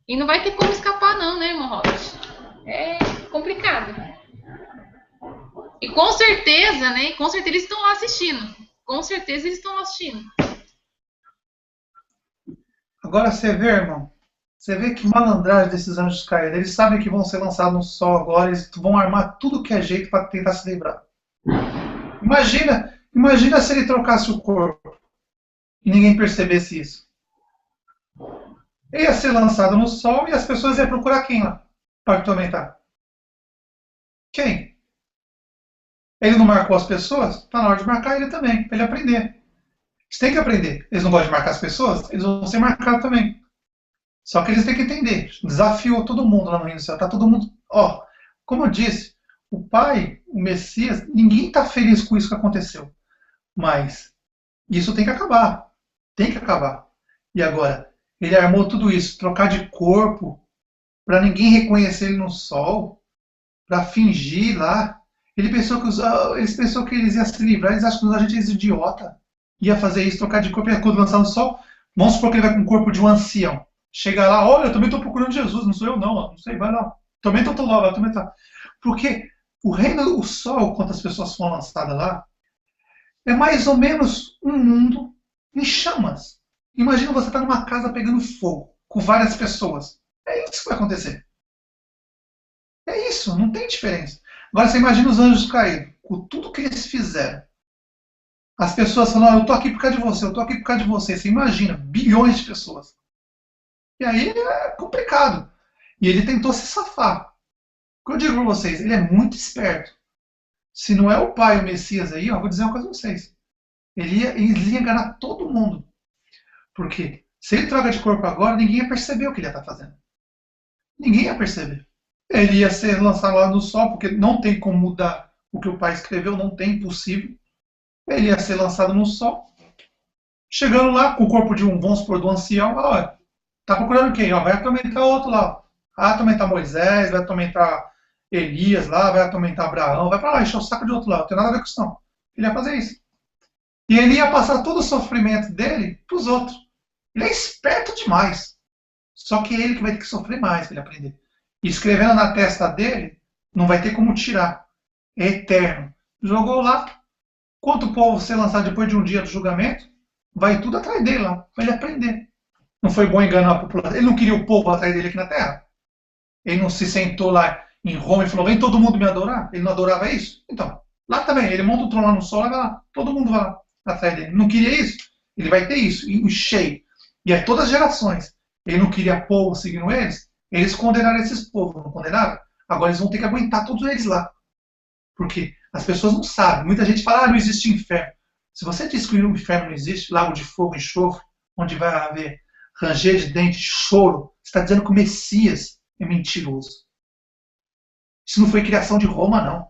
E não vai ter como escapar não, né, irmão Robert? É complicado. E com certeza, né? Com certeza eles estão lá assistindo. Com certeza eles estão lá assistindo. Agora você vê, irmão, você vê que malandragem desses anjos caídos. Eles sabem que vão ser lançados no sol agora, eles vão armar tudo que é jeito para tentar se livrar. Imagina se ele trocasse o corpo e ninguém percebesse isso. Ele ia ser lançado no sol e as pessoas iam procurar quem lá para atormentar? Quem? Ele não marcou as pessoas? Está na hora de marcar ele também, para ele aprender. Eles têm que aprender. Eles não gostam de marcar as pessoas? Eles vão ser marcados também. Só que eles têm que entender. Desafiou todo mundo lá no reino do céu. Tá todo mundo. Ó, como eu disse, o Pai, o Messias, ninguém está feliz com isso que aconteceu. Mas isso tem que acabar. Tem que acabar. E agora, ele armou tudo isso, trocar de corpo, para ninguém reconhecer ele no sol, para fingir lá. Eles pensou que eles iam se livrar, eles acham que a gente é idiota. Ia fazer isso, trocar de corpo e quando lançar no sol. Vamos supor que ele vai com o corpo de um ancião. Chega lá, olha, eu também estou procurando Jesus, não sou eu não, não sei, vai lá. Também estou lá, também tá. Porque o reino, o sol, quando as pessoas foram lançadas lá, é mais ou menos um mundo em chamas. Imagina você estar numa casa pegando fogo, com várias pessoas. É isso que vai acontecer. É isso, não tem diferença. Agora você imagina os anjos caídos, com tudo que eles fizeram. As pessoas falam, eu estou aqui por causa de você, eu estou aqui por causa de você. Você imagina, bilhões de pessoas. E aí é complicado. E ele tentou se safar. O que eu digo para vocês, ele é muito esperto. Se não é o pai, o Messias aí, ó, vou dizer uma coisa para vocês. Ele ia enganar todo mundo. Porque se ele troca de corpo agora, ninguém ia perceber o que ele ia estar fazendo. Ninguém ia perceber. Ele ia ser lançado lá no sol, porque não tem como mudar o que o pai escreveu, não tem, impossível. Ele ia ser lançado no sol. Chegando lá, com o corpo de um, vamos supor, do ancião, ó, tá procurando quem? Ó, vai atormentar outro lá. Vai atormentar Moisés, vai atormentar Elias lá, vai atormentar Abraão, vai para lá, encher o saco de outro lado. Não tem nada a ver com isso não. Ele ia fazer isso. E ele ia passar todo o sofrimento dele para os outros. Ele é esperto demais. Só que é ele que vai ter que sofrer mais para ele aprender. E escrevendo na testa dele, não vai ter como tirar. É eterno. Jogou lá. Quanto o povo ser lançado depois de um dia do julgamento, vai tudo atrás dele lá, para ele aprender. Não foi bom enganar a população. Ele não queria o povo atrás dele aqui na Terra. Ele não se sentou lá em Roma e falou, vem todo mundo me adorar. Ele não adorava isso? Então, lá também, ele monta o trono lá no sol, vai lá, todo mundo vai lá atrás dele. Não queria isso? Ele vai ter isso, e cheio. E é todas as gerações. Ele não queria povo seguindo eles condenaram esses povos, não condenaram? Agora eles vão ter que aguentar todos eles lá. Porque as pessoas não sabem. Muita gente fala, não existe inferno. Se você diz que o inferno não existe, lago de fogo e enxofre, onde vai haver ranger de dente, choro, você está dizendo que o Messias é mentiroso. Isso não foi criação de Roma, não.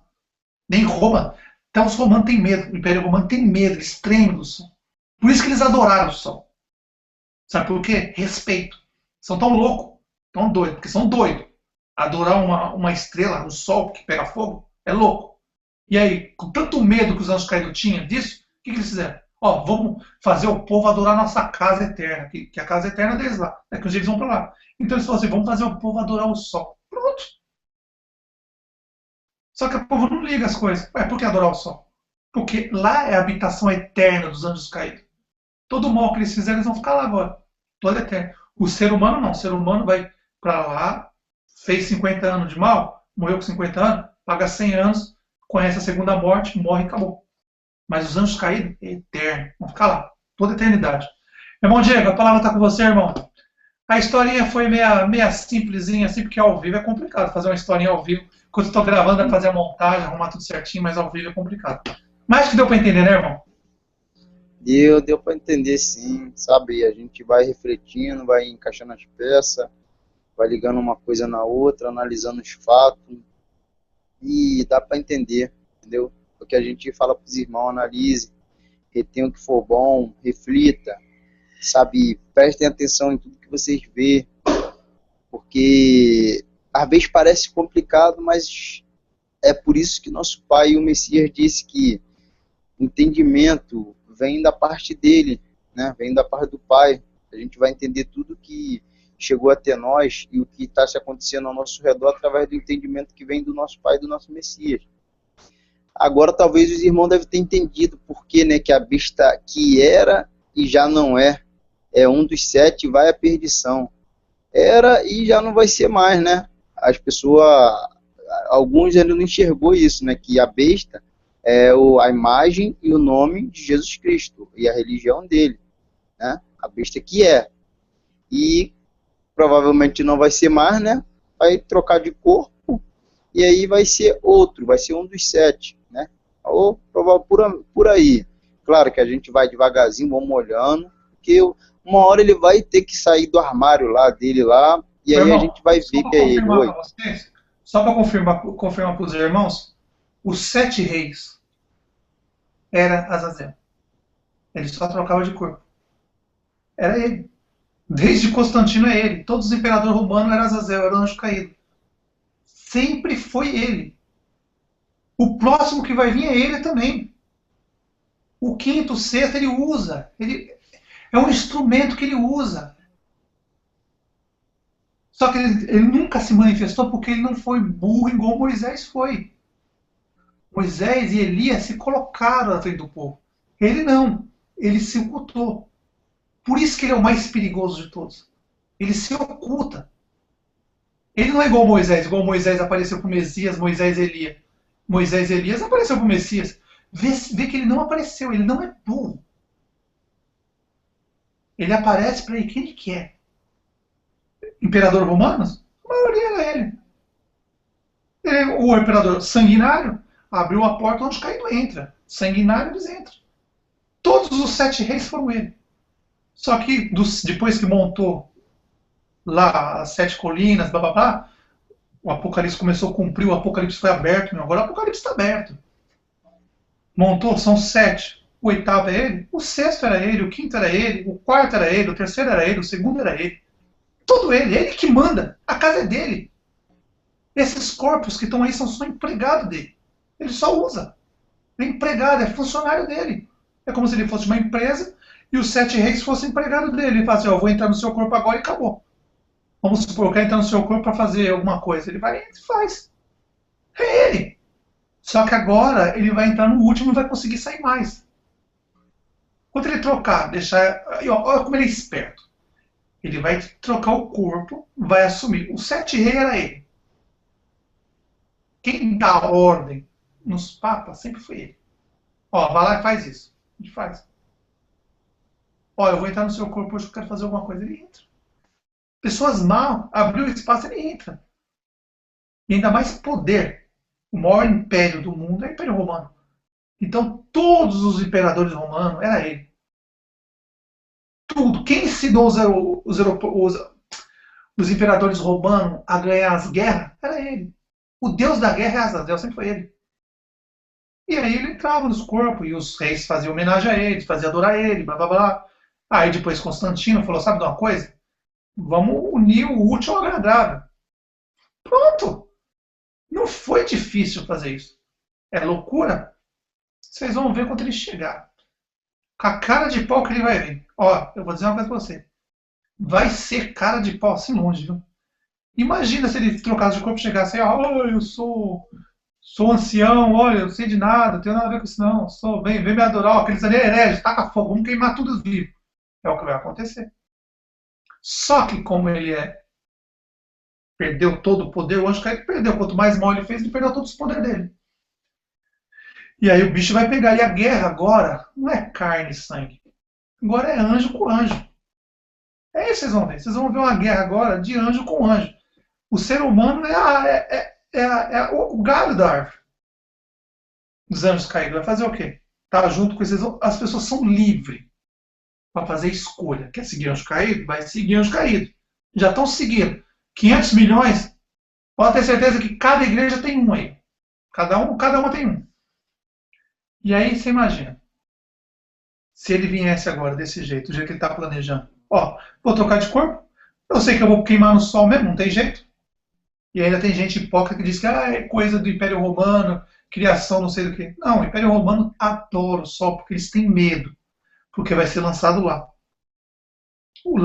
Nem Roma. Então os romanos têm medo, o Império Romano tem medo, eles tremem do sol. Por isso que eles adoraram o sol. Sabe por quê? Respeito. São tão loucos, tão doidos, porque são doidos. Adorar uma estrela, um sol que pega fogo, é louco. E aí, com tanto medo que os anjos caídos tinham disso, o que eles fizeram? Ó, vamos fazer o povo adorar a nossa casa eterna, que é a casa eterna deles lá. É que os eles vão para lá. Então eles falaram assim, vamos fazer o povo adorar o sol. Pronto. Só que o povo não liga as coisas. Ué, por que adorar o sol? Porque lá é a habitação eterna dos anjos caídos. Todo o mal que eles fizeram, eles vão ficar lá agora. Todo eterno. O ser humano não. O ser humano vai para lá, fez 50 anos de mal, morreu com 50 anos, paga 100 anos, conhece a segunda morte, morre e acabou. Mas os anjos caídos é eterno. Vão ficar lá, toda a eternidade. Irmão Diego, a palavra está com você, irmão. A historinha foi meia simplesinha, assim, porque ao vivo é complicado fazer uma historinha ao vivo. Quando estou gravando, é fazer a montagem, arrumar tudo certinho, mas ao vivo é complicado. Mas que deu para entender, né, irmão? Deu para entender sim, sabe? A gente vai refletindo, vai encaixando as peças, vai ligando uma coisa na outra, analisando os fatos, e dá para entender, entendeu? Porque a gente fala para os irmãos, analise, retenha o que for bom, reflita, sabe? Prestem atenção em tudo que vocês vê, porque às vezes parece complicado, mas é por isso que nosso Pai, o Messias, disse que entendimento vem da parte dele, né? Vem da parte do Pai. A gente vai entender tudo que chegou até nós e o que está se acontecendo ao nosso redor através do entendimento que vem do nosso Pai e do nosso Messias. Agora talvez os irmãos devem ter entendido porque, né, que a besta que era e já não é um dos 7, vai à perdição. Era e já não vai ser mais, né? As pessoas, alguns ainda não enxergou isso, né? Que a besta é a imagem e o nome de Jesus Cristo e a religião dele, né? A besta que é. E provavelmente não vai ser mais, né? Vai trocar de corpo e aí vai ser outro, vai ser um dos 7, né? Ou por aí. Claro que a gente vai devagarzinho, vamos olhando o porque uma hora ele vai ter que sair do armário lá dele lá, e aí Irmão, a gente vai ver que é ele. Oi. Só para confirmar para os irmãos, os 7 reis era Azazel. Ele só trocava de corpo. Era ele. Desde Constantino é ele. Todos os imperadores romanos eram Azazel, era o anjo caído. Sempre foi ele. O próximo que vai vir é ele também. O quinto, o sexto, ele usa. Ele é um instrumento que ele usa. Só que ele nunca se manifestou porque ele não foi burro igual Moisés foi. Moisés e Elias se colocaram na frente do povo. Ele não. Ele se ocultou. Por isso que ele é o mais perigoso de todos. Ele se oculta. Ele não é igual Moisés. Igual Moisés apareceu para o Messias, Moisés e Elias. Moisés e Elias apareceu para o Messias. Vê que ele não apareceu. Ele não é burro. Ele aparece para quem ele quer. Imperador romanos? A maioria era ele. O imperador sanguinário abriu a porta onde caído entra. Sanguinário, eles entram. Todos os 7 reis foram ele. Só que depois que montou lá as 7 colinas, blá blá blá, o Apocalipse começou a cumprir, o Apocalipse foi aberto, agora o Apocalipse está aberto. Montou, são 7. O 8º é ele, o 6º era ele, o 5º era ele, o 4º era ele, o 3º era ele, o 2º era ele. Todo ele que manda. A casa é dele. Esses corpos que estão aí são só empregado dele. Ele só usa. É empregado, é funcionário dele. É como se ele fosse uma empresa e os 7 reis fossem empregado dele. Ele fala assim, eu vou entrar no seu corpo agora e acabou. Vamos supor, eu quero entrar no seu corpo para fazer alguma coisa. Ele vai e faz. É ele. Só que agora ele vai entrar no último e não vai conseguir sair mais. Quando ele trocar, deixar... Olha como ele é esperto. Ele vai trocar o corpo, vai assumir. O 7 rei era ele. Quem dá ordem nos papas sempre foi ele. Ó, vai lá e faz isso. A gente faz. Ó, eu vou entrar no seu corpo hoje, eu quero fazer alguma coisa. Ele entra. Pessoas mal, abriu o espaço, ele entra. E ainda mais poder. O maior império do mundo é o Império Romano. Então, todos os imperadores romanos, era ele. Tudo. Quem ensinou os imperadores romanos a ganhar as guerras era ele. O deus da guerra é Azazel, sempre foi ele. E aí ele entrava nos corpos e os reis faziam homenagem a ele, faziam adorar ele, blá blá blá. Aí depois Constantino falou, sabe de uma coisa? Vamos unir o útil ao agradável. Pronto. Não foi difícil fazer isso. É loucura? Vocês vão ver quando ele chegar. Com a cara de pau que ele vai vir. Ó, eu vou dizer uma coisa pra você. Vai ser cara de pau assim longe, viu? Imagina se ele trocasse de corpo e chegasse aí, ó, eu sou ancião, olha, eu sei de nada, não tenho nada a ver com isso não. Vem me adorar, ó, aqueles ali é herege, taca fogo, vamos queimar tudo vivo. É o que vai acontecer. Só que como ele perdeu todo o poder, o anjo caído perdeu. Quanto mais mal ele fez, ele perdeu todos os poderes dele. E aí o bicho vai pegar. E a guerra agora não é carne e sangue. Agora é anjo com anjo. É isso que vocês vão ver. Vocês vão ver uma guerra agora de anjo com anjo. O ser humano é o galho da árvore. Os anjos caídos. Vai fazer o quê? Tá junto com esses. As pessoas são livres para fazer escolha. Quer seguir anjo caído? Vai seguir anjo caído. Já estão seguindo. 500 milhões. Pode ter certeza que cada igreja tem um aí. Cada uma tem um. E aí você imagina. Se ele viesse agora desse jeito, do jeito que ele está planejando. Ó, vou trocar de corpo. Eu sei que eu vou queimar no sol mesmo, não tem jeito. E ainda tem gente hipócrita que diz que é coisa do Império Romano, criação não sei do que. Não, o Império Romano adora o sol porque eles têm medo. Porque vai ser lançado lá.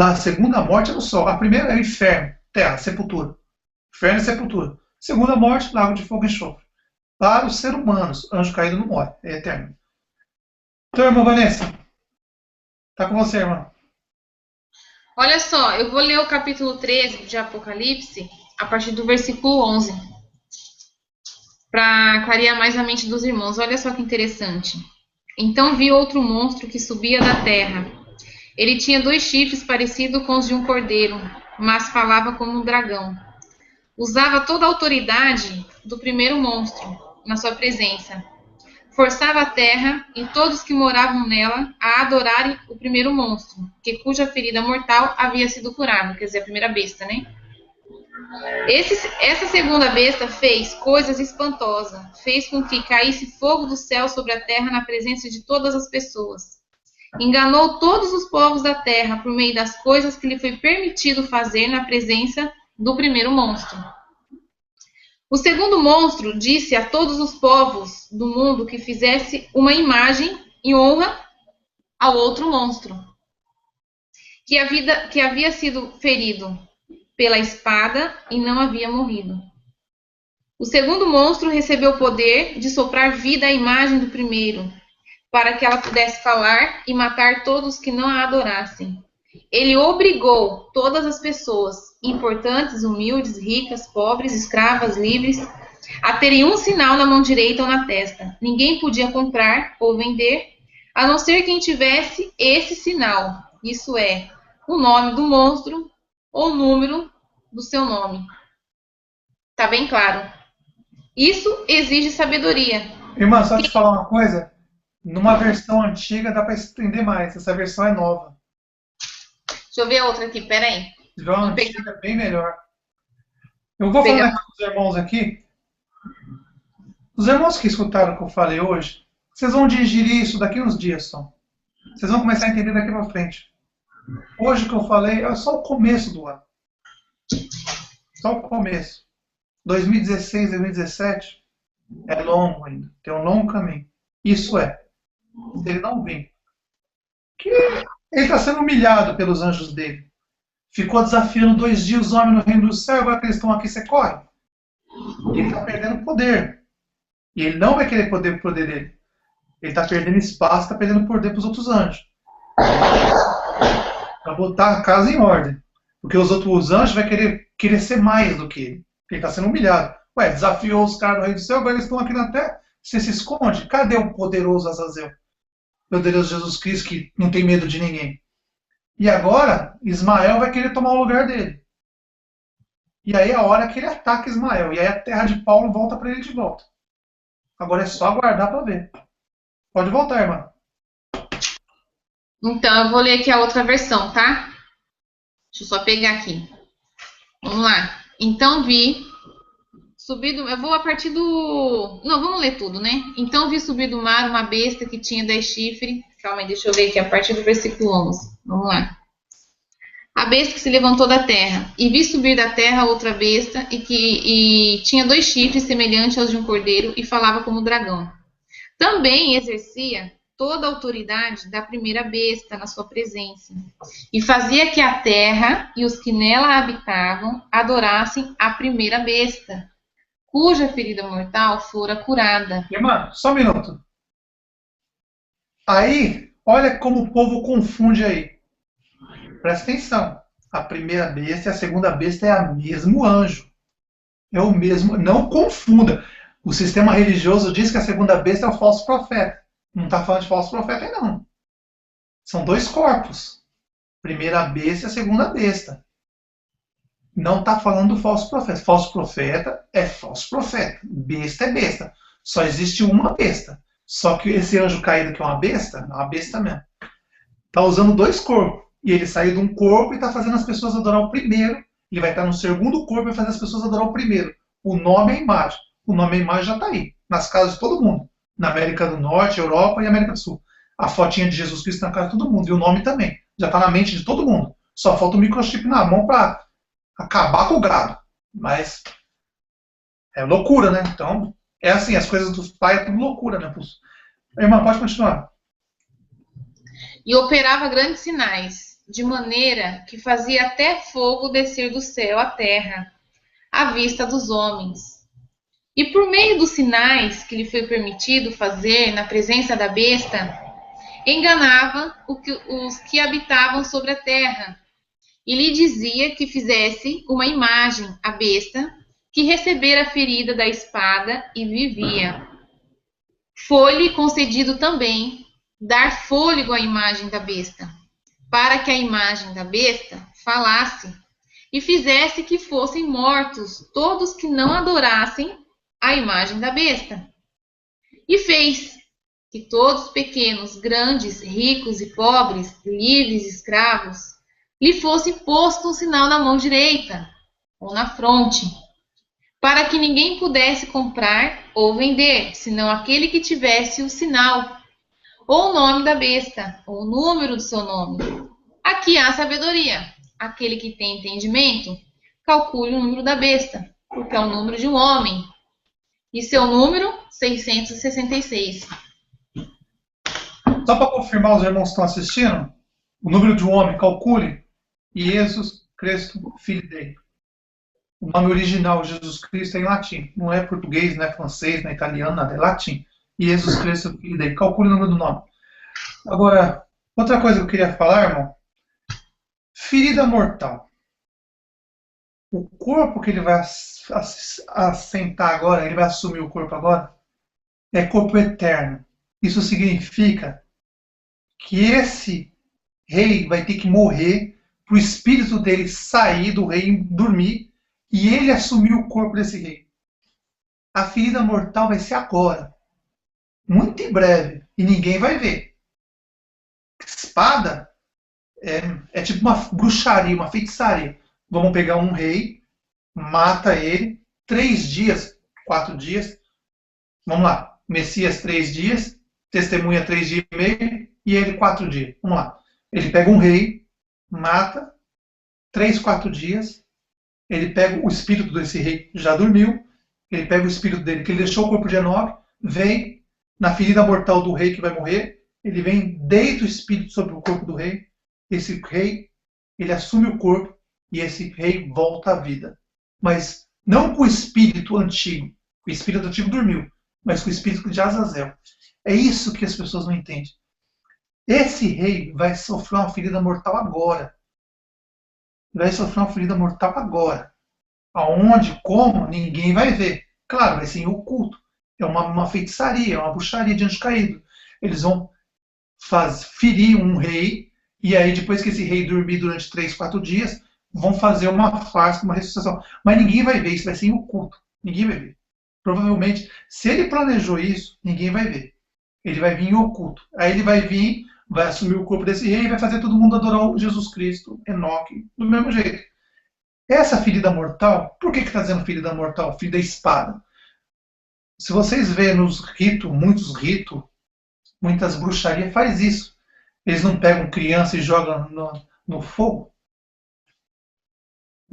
A segunda morte é no sol. A primeira é o inferno, terra, sepultura. Inferno é sepultura. Segunda morte, lago de fogo e enxofre. Para os seres humanos, anjo caído não morre, é eterno. Então, irmã Vanessa, tá com você, irmã. Olha só, eu vou ler o capítulo 13 de Apocalipse, a partir do versículo 11, para clarear mais a mente dos irmãos. Olha só que interessante. Então vi outro monstro que subia da terra. Ele tinha 2 chifres parecidos com os de um cordeiro, mas falava como um dragão. Usava toda a autoridade do primeiro monstro na sua presença. forçava a terra e todos que moravam nela a adorarem o primeiro monstro, cuja ferida mortal havia sido curada, quer dizer, a primeira besta, né? Essa segunda besta fez coisas espantosas, fez com que caísse fogo do céu sobre a terra na presença de todas as pessoas. Enganou todos os povos da terra por meio das coisas que lhe foi permitido fazer na presença do primeiro monstro. O segundo monstro disse a todos os povos do mundo que fizesse uma imagem em honra ao outro monstro, que havia sido ferido pela espada e não havia morrido. O segundo monstro recebeu o poder de soprar vida à imagem do primeiro, para que ela pudesse falar e matar todos que não a adorassem. Ele obrigou todas as pessoas, importantes, humildes, ricas, pobres, escravas, livres, a terem um sinal na mão direita ou na testa. Ninguém podia comprar ou vender, a não ser quem tivesse esse sinal, isso é, o nome do monstro ou o número do seu nome. Tá bem claro. Isso exige sabedoria. Irmã, só te falar uma coisa. Numa versão antiga dá para estender mais. Essa versão é nova. Deixa eu ver outra aqui, peraí. Se tiver uma antiga, é bem melhor. Eu vou falar aqui com os irmãos aqui. Os irmãos que escutaram o que eu falei hoje, vocês vão digerir isso daqui uns dias só. Vocês vão começar a entender daqui para frente. Hoje o que eu falei é só o começo do ano. Só o começo. 2016, 2017 é longo ainda. Tem um longo caminho. Isso é. Se ele não vir. Que ele está sendo humilhado pelos anjos dele. Ficou desafiando 2 dias os homens no reino do céu. Agora que eles estão aqui, você corre. Ele está perdendo poder. E ele não vai querer poder pro poder dele. Ele está perdendo espaço, está perdendo poder para os outros anjos. Para botar a casa em ordem. Porque os outros anjos vão querer ser mais do que ele. Ele está sendo humilhado. Ué, desafiou os caras do reino do céu, agora eles estão aqui na terra. Você se esconde? Cadê o poderoso Azazel? Poderoso Jesus Cristo que não tem medo de ninguém. E agora, Ismael vai querer tomar o lugar dele. E aí é a hora que ele ataca Ismael. E aí a terra de Paulo volta para ele de volta. Agora é só aguardar para ver. Pode voltar, irmã. Então, eu vou ler aqui a outra versão, tá? Deixa eu só pegar aqui. Vamos lá. Então vi subir do... Eu vou a partir do... Não, vamos ler tudo, né? Então vi subir do mar uma besta que tinha 10 chifres. Calma aí, deixa eu ver aqui a partir do versículo 11. Vamos lá. A besta que se levantou da terra. E vi subir da terra outra besta e tinha 2 chifres semelhantes aos de um cordeiro e falava como dragão. Também exercia toda a autoridade da primeira besta na sua presença. E fazia que a terra e os que nela habitavam adorassem a primeira besta, cuja ferida mortal fora curada. Irmã, só um minuto. Aí, olha como o povo confunde aí. Presta atenção. A primeira besta e a segunda besta é o mesmo anjo. É o mesmo. Não confunda. O sistema religioso diz que a segunda besta é o falso profeta. Não está falando de falso profeta aí, não. São 2 corpos. Primeira besta e a segunda besta. Não está falando do falso profeta. Falso profeta é falso profeta. Besta é besta. Só existe uma besta. Só que esse anjo caído que é uma besta mesmo. Está usando 2 corpos. E ele saiu de um corpo e está fazendo as pessoas adorar o primeiro. Ele vai estar no segundo corpo e vai fazer as pessoas adorar o primeiro. O nome é a imagem. O nome é a imagem já está aí. Nas casas de todo mundo. Na América do Norte, Europa e América do Sul. A fotinha de Jesus Cristo na casa de todo mundo. E o nome também. Já está na mente de todo mundo. Só falta o microchip na mão para acabar com o gado. Mas é loucura, né? Então, é assim, as coisas dos pais é tudo loucura, né? Irmã, pode continuar. E operava grandes sinais, de maneira que fazia até fogo descer do céu à terra, à vista dos homens. E por meio dos sinais que lhe foi permitido fazer na presença da besta, enganava os que habitavam sobre a terra, e lhe dizia que fizesse uma imagem à besta, que recebera a ferida da espada e vivia. Foi-lhe concedido também dar fôlego à imagem da besta, para que a imagem da besta falasse e fizesse que fossem mortos todos que não adorassem a imagem da besta. E fez que todos pequenos, grandes, ricos e pobres, livres e escravos, lhe fosse posto um sinal na mão direita ou na fronte, para que ninguém pudesse comprar ou vender, senão aquele que tivesse o sinal, ou o nome da besta, ou o número do seu nome. Aqui há sabedoria. Aquele que tem entendimento, calcule o número da besta, porque é o número de um homem. E seu número, 666. Só para confirmar, os irmãos que estão assistindo, o número de um homem, calcule, Jesus Cristo, filho dele. O nome original, Jesus Cristo, é em latim. Não é português, não é francês, não é italiano, nada. É latim. Jesus Cristo, filho dele. Calcule o número do nome. Agora, outra coisa que eu queria falar, irmão. Ferida mortal. O corpo que ele vai assentar agora, ele vai assumir o corpo agora, é corpo eterno. Isso significa que esse rei vai ter que morrer para o espírito dele sair do rei e dormir e ele assumir o corpo desse rei. A ferida mortal vai ser agora, muito em breve, e ninguém vai ver. Espada é tipo uma bruxaria, uma feitiçaria. Vamos pegar um rei, mata ele, 3 dias, 4 dias, vamos lá, Messias 3 dias, testemunha 3 dias e meio, e ele 4 dias. Vamos lá. Ele pega um rei, mata, 3, 4 dias, ele pega o espírito desse rei, já dormiu, ele pega o espírito dele, que ele deixou o corpo de Enoque, vem na ferida mortal do rei que vai morrer, ele vem, deita o espírito sobre o corpo do rei, esse rei, ele assume o corpo, e esse rei volta à vida. Mas não com o espírito antigo, o espírito antigo dormiu, mas com o espírito de Azazel. É isso que as pessoas não entendem. Esse rei vai sofrer uma ferida mortal agora. Vai sofrer uma ferida mortal agora. Aonde, como, ninguém vai ver. Claro, vai ser em oculto. É uma feitiçaria, é uma bruxaria de anjo caído. Eles vão ferir um rei, e aí depois que esse rei dormir durante 3, 4 dias, vão fazer uma farsa, uma ressuscitação. Mas ninguém vai ver, isso vai ser em oculto. Ninguém vai ver. Provavelmente, se ele planejou isso, ninguém vai ver. Ele vai vir em oculto. Aí ele vai vir, vai assumir o corpo desse rei e vai fazer todo mundo adorar o Jesus Cristo, Enoque, do mesmo jeito. Essa ferida mortal, por que está dizendo ferida mortal? Ferida espada. Se vocês verem nos ritos, muitas bruxarias faz isso. Eles não pegam criança e jogam no fogo.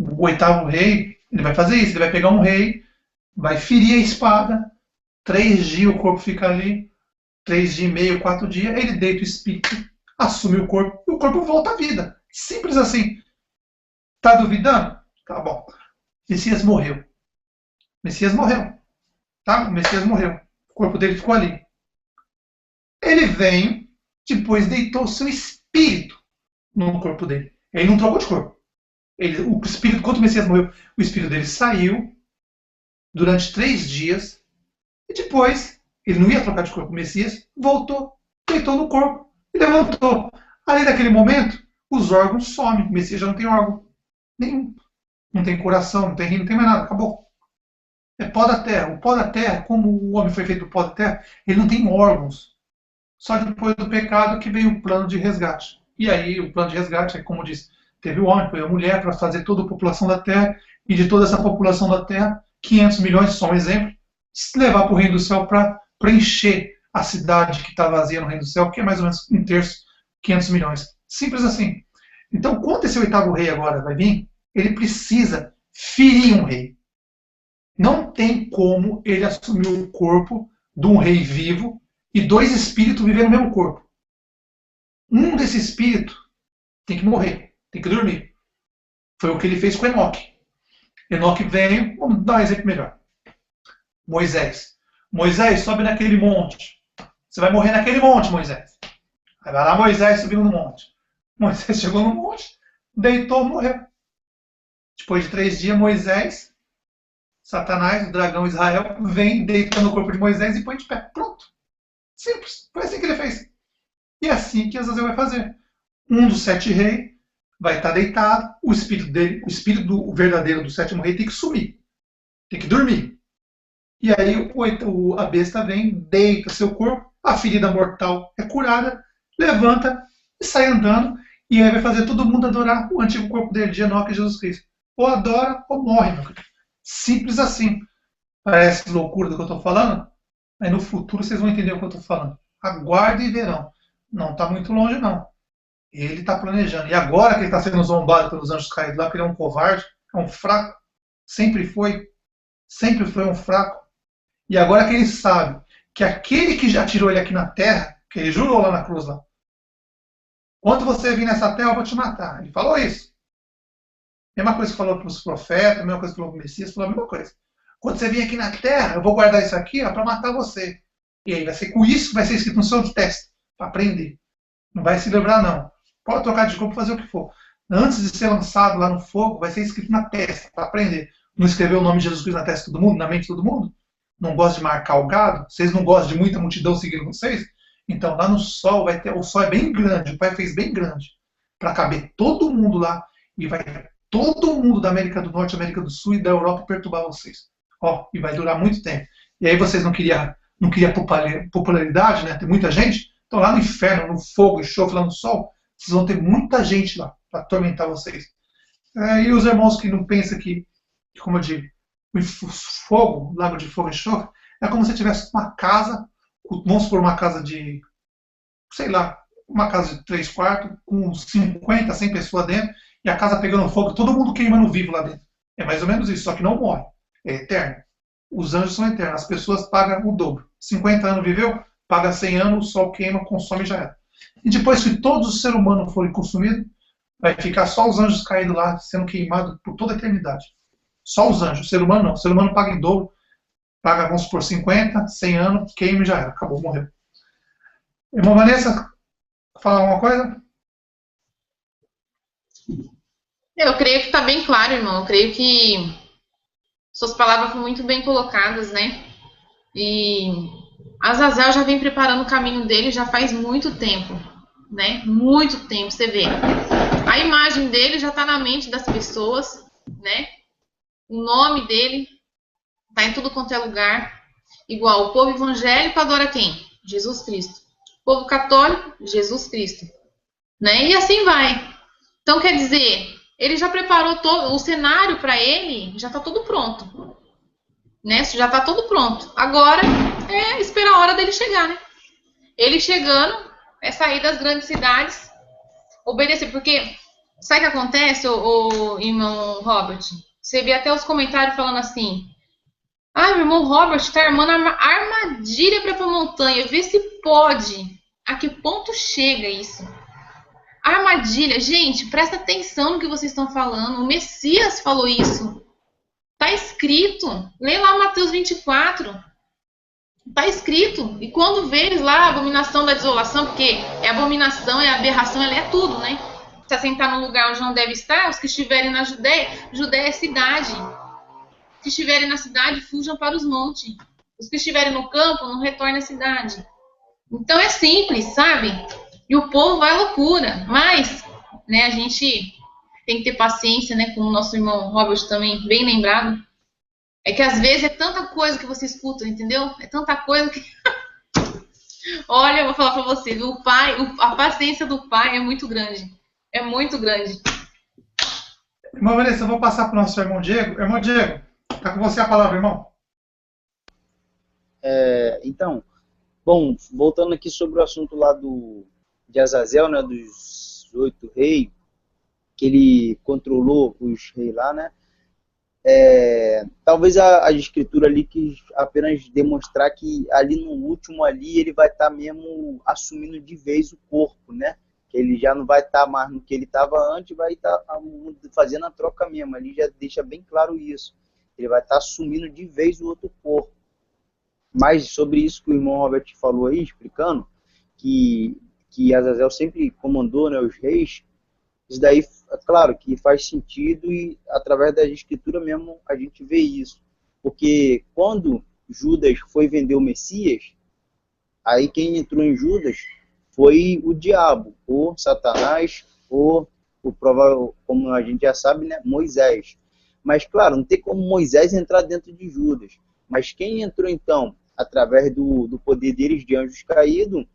O 8º rei, ele vai fazer isso. Ele vai pegar um rei, vai ferir a espada, 3 dias o corpo fica ali, 3 dias e meio, 4 dias, ele deita o espírito, assume o corpo, e o corpo volta à vida. Simples assim. Tá duvidando? Tá bom. Messias morreu. Messias morreu. Tá? O Messias morreu. O corpo dele ficou ali. Ele vem, depois deitou o seu espírito no corpo dele. Ele não trocou de corpo. O espírito, quando o Messias morreu, o espírito dele saiu durante 3 dias e depois ele não ia trocar de corpo. O Messias voltou, deitou no corpo e levantou. Ali naquele momento, os órgãos somem. O Messias já não tem órgão nenhum. Não tem coração, não tem rim, não tem mais nada. Acabou. É pó da terra. O pó da terra, como o homem foi feito do pó da terra, ele não tem órgãos. Só depois do pecado que veio o plano de resgate. E aí o plano de resgate é, como disse, teve o homem, foi a mulher para fazer toda a população da terra, e de toda essa população da terra, 500 milhões, só um exemplo, levar para o reino do céu para preencher a cidade que está vazia no reino do céu, que é mais ou menos 1/3, 500 milhões. Simples assim. Então, quando esse 8º rei agora vai vir, ele precisa ferir um rei. Não tem como ele assumir o corpo de um rei vivo e 2 espíritos viver no mesmo corpo. Um desses espíritos tem que morrer, tem que dormir. Foi o que ele fez com Enoque. Enoque veio, vamos dar um exemplo melhor. Moisés. Moisés, sobe naquele monte. Você vai morrer naquele monte, Moisés. Aí vai lá Moisés subindo no monte. Moisés chegou no monte, deitou, morreu. Depois de 3 dias, Moisés, Satanás, o dragão Israel, vem, deita no corpo de Moisés e põe de pé. Pronto. Simples. Foi assim que ele fez. E é assim que Azazel vai fazer. Um dos 7 reis vai estar deitado, o espírito dele, o espírito verdadeiro do 7º rei tem que sumir. Tem que dormir. E aí a besta vem, deita seu corpo a ferida mortal é curada, levanta e sai andando, e aí vai fazer todo mundo adorar o antigo corpo dele, de Enoque e Jesus Cristo. Ou adora ou morre, meu filho. Simples assim. Parece loucura do que eu estou falando? Aí no futuro vocês vão entender o que eu estou falando. Aguardem e verão. Não está muito longe, não. Ele está planejando. E agora que ele está sendo zombado pelos anjos caídos lá, porque ele é um covarde, é um fraco, sempre foi um fraco. E agora que ele sabe que aquele que já tirou ele aqui na terra, que ele jurou lá na cruz lá, quando você vir nessa terra eu vou te matar. Ele falou isso. Mesma coisa que falou para os profetas, mesma coisa que falou para o Messias, falou a mesma coisa. Quando você vir aqui na terra, eu vou guardar isso aqui para matar você. E aí vai ser com isso que vai ser escrito no seu teste, para aprender. Não vai se lembrar, não. Pode trocar de corpo, fazer o que for. Antes de ser lançado lá no fogo, vai ser escrito na testa, para aprender. Não escreveu o nome de Jesus Cristo na testa de todo mundo, na mente de todo mundo? Não gosta de marcar o gado? Vocês não gostam de muita multidão seguindo vocês? Então, lá no sol, vai ter, o sol é bem grande, o Pai fez bem grande, para caber todo mundo lá, e vai todo mundo da América do Norte, América do Sul e da Europa perturbar vocês. Ó, e vai durar muito tempo. E aí vocês não queriam popularidade, né? Tem muita gente. Então lá no inferno, no fogo, enxofre, lá no sol, vocês vão ter muita gente lá para atormentar vocês. E os irmãos que não pensam que, como eu digo, o fogo, lago de fogo e enxofre, é como se tivesse uma casa, vamos supor uma casa de, sei lá, uma casa de 3 quartos, com 50, 100 pessoas dentro, e a casa pegando fogo, todo mundo queimando vivo lá dentro. É mais ou menos isso, só que não morre. É eterno. Os anjos são eternos. As pessoas pagam o dobro. 50 anos viveu, paga 100 anos, o sol queima, consome e já era. E depois que todos os seres humanos forem consumidos, vai ficar só os anjos caídos lá, sendo queimados por toda a eternidade. Só os anjos. O ser humano não. O ser humano paga em dobro. Paga, vamos por 50, 100 anos, queima e já era. Acabou, morreu. Irmã Vanessa, falar alguma coisa? Eu creio que está bem claro, irmão. Eu creio que suas palavras foram muito bem colocadas, né? E Azazel já vem preparando o caminho dele já faz muito tempo, né? Muito tempo, você vê. A imagem dele já está na mente das pessoas, né? O nome dele está em tudo quanto é lugar. Igual o povo evangélico adora quem? Jesus Cristo. O povo católico, Jesus Cristo. Né? E assim vai. Então, quer dizer, ele já preparou todo o cenário para ele, já está tudo pronto. Né? Já está tudo pronto. Agora é esperar a hora dele chegar, né? Ele chegando, é sair das grandes cidades, obedecer. Porque, sabe o que acontece, o irmão Robert? Você vê até os comentários falando assim: ah, meu irmão Robert está armando armadilha para ir para a montanha. Vê se pode. A que ponto chega isso? Armadilha. Gente, presta atenção no que vocês estão falando. O Messias falou isso. Está escrito. Lê lá Mateus 24. Está escrito. E quando vê eles lá, a abominação da desolação, porque é abominação, é aberração, ela é tudo, né? Se assentar no lugar onde não deve estar, os que estiverem na Judéia, Judéia é cidade. Os que estiverem na cidade, fujam para os montes. Os que estiverem no campo, não retornem à cidade. Então é simples, sabe? E o povo vai à loucura. Mas, né, a gente tem que ter paciência, né? Como o nosso irmão Robert também, bem lembrado. É que às vezes é tanta coisa que você escuta, entendeu? É tanta coisa que... Olha, eu vou falar para vocês. A paciência do pai é muito grande. É muito grande. Irmão Vanessa, eu vou passar para o nosso irmão Diego. Irmão Diego, está com você a palavra, irmão. Então, bom, voltando aqui sobre o assunto lá de Azazel, né, dos 8 reis, que ele controlou os reis lá, né? Talvez a escritura ali quis apenas demonstrar que ali no último ali ele vai estar mesmo assumindo de vez o corpo, né? Que ele já não vai estar mais no que ele estava antes, vai estar fazendo a troca mesmo. Ali já deixa bem claro isso. Ele vai estar assumindo de vez o outro corpo. Mas sobre isso que o irmão Robert falou aí, explicando, que Azazel sempre comandou, né, os reis, isso daí, é claro, que faz sentido e através da escritura mesmo a gente vê isso. Porque quando Judas foi vender o Messias, aí quem entrou em Judas foi o diabo, ou Satanás, ou o provável, como a gente já sabe, né, Moisés. Mas, claro, não tem como Moisés entrar dentro de Judas. Mas quem entrou, então, através do poder deles de anjos caídos,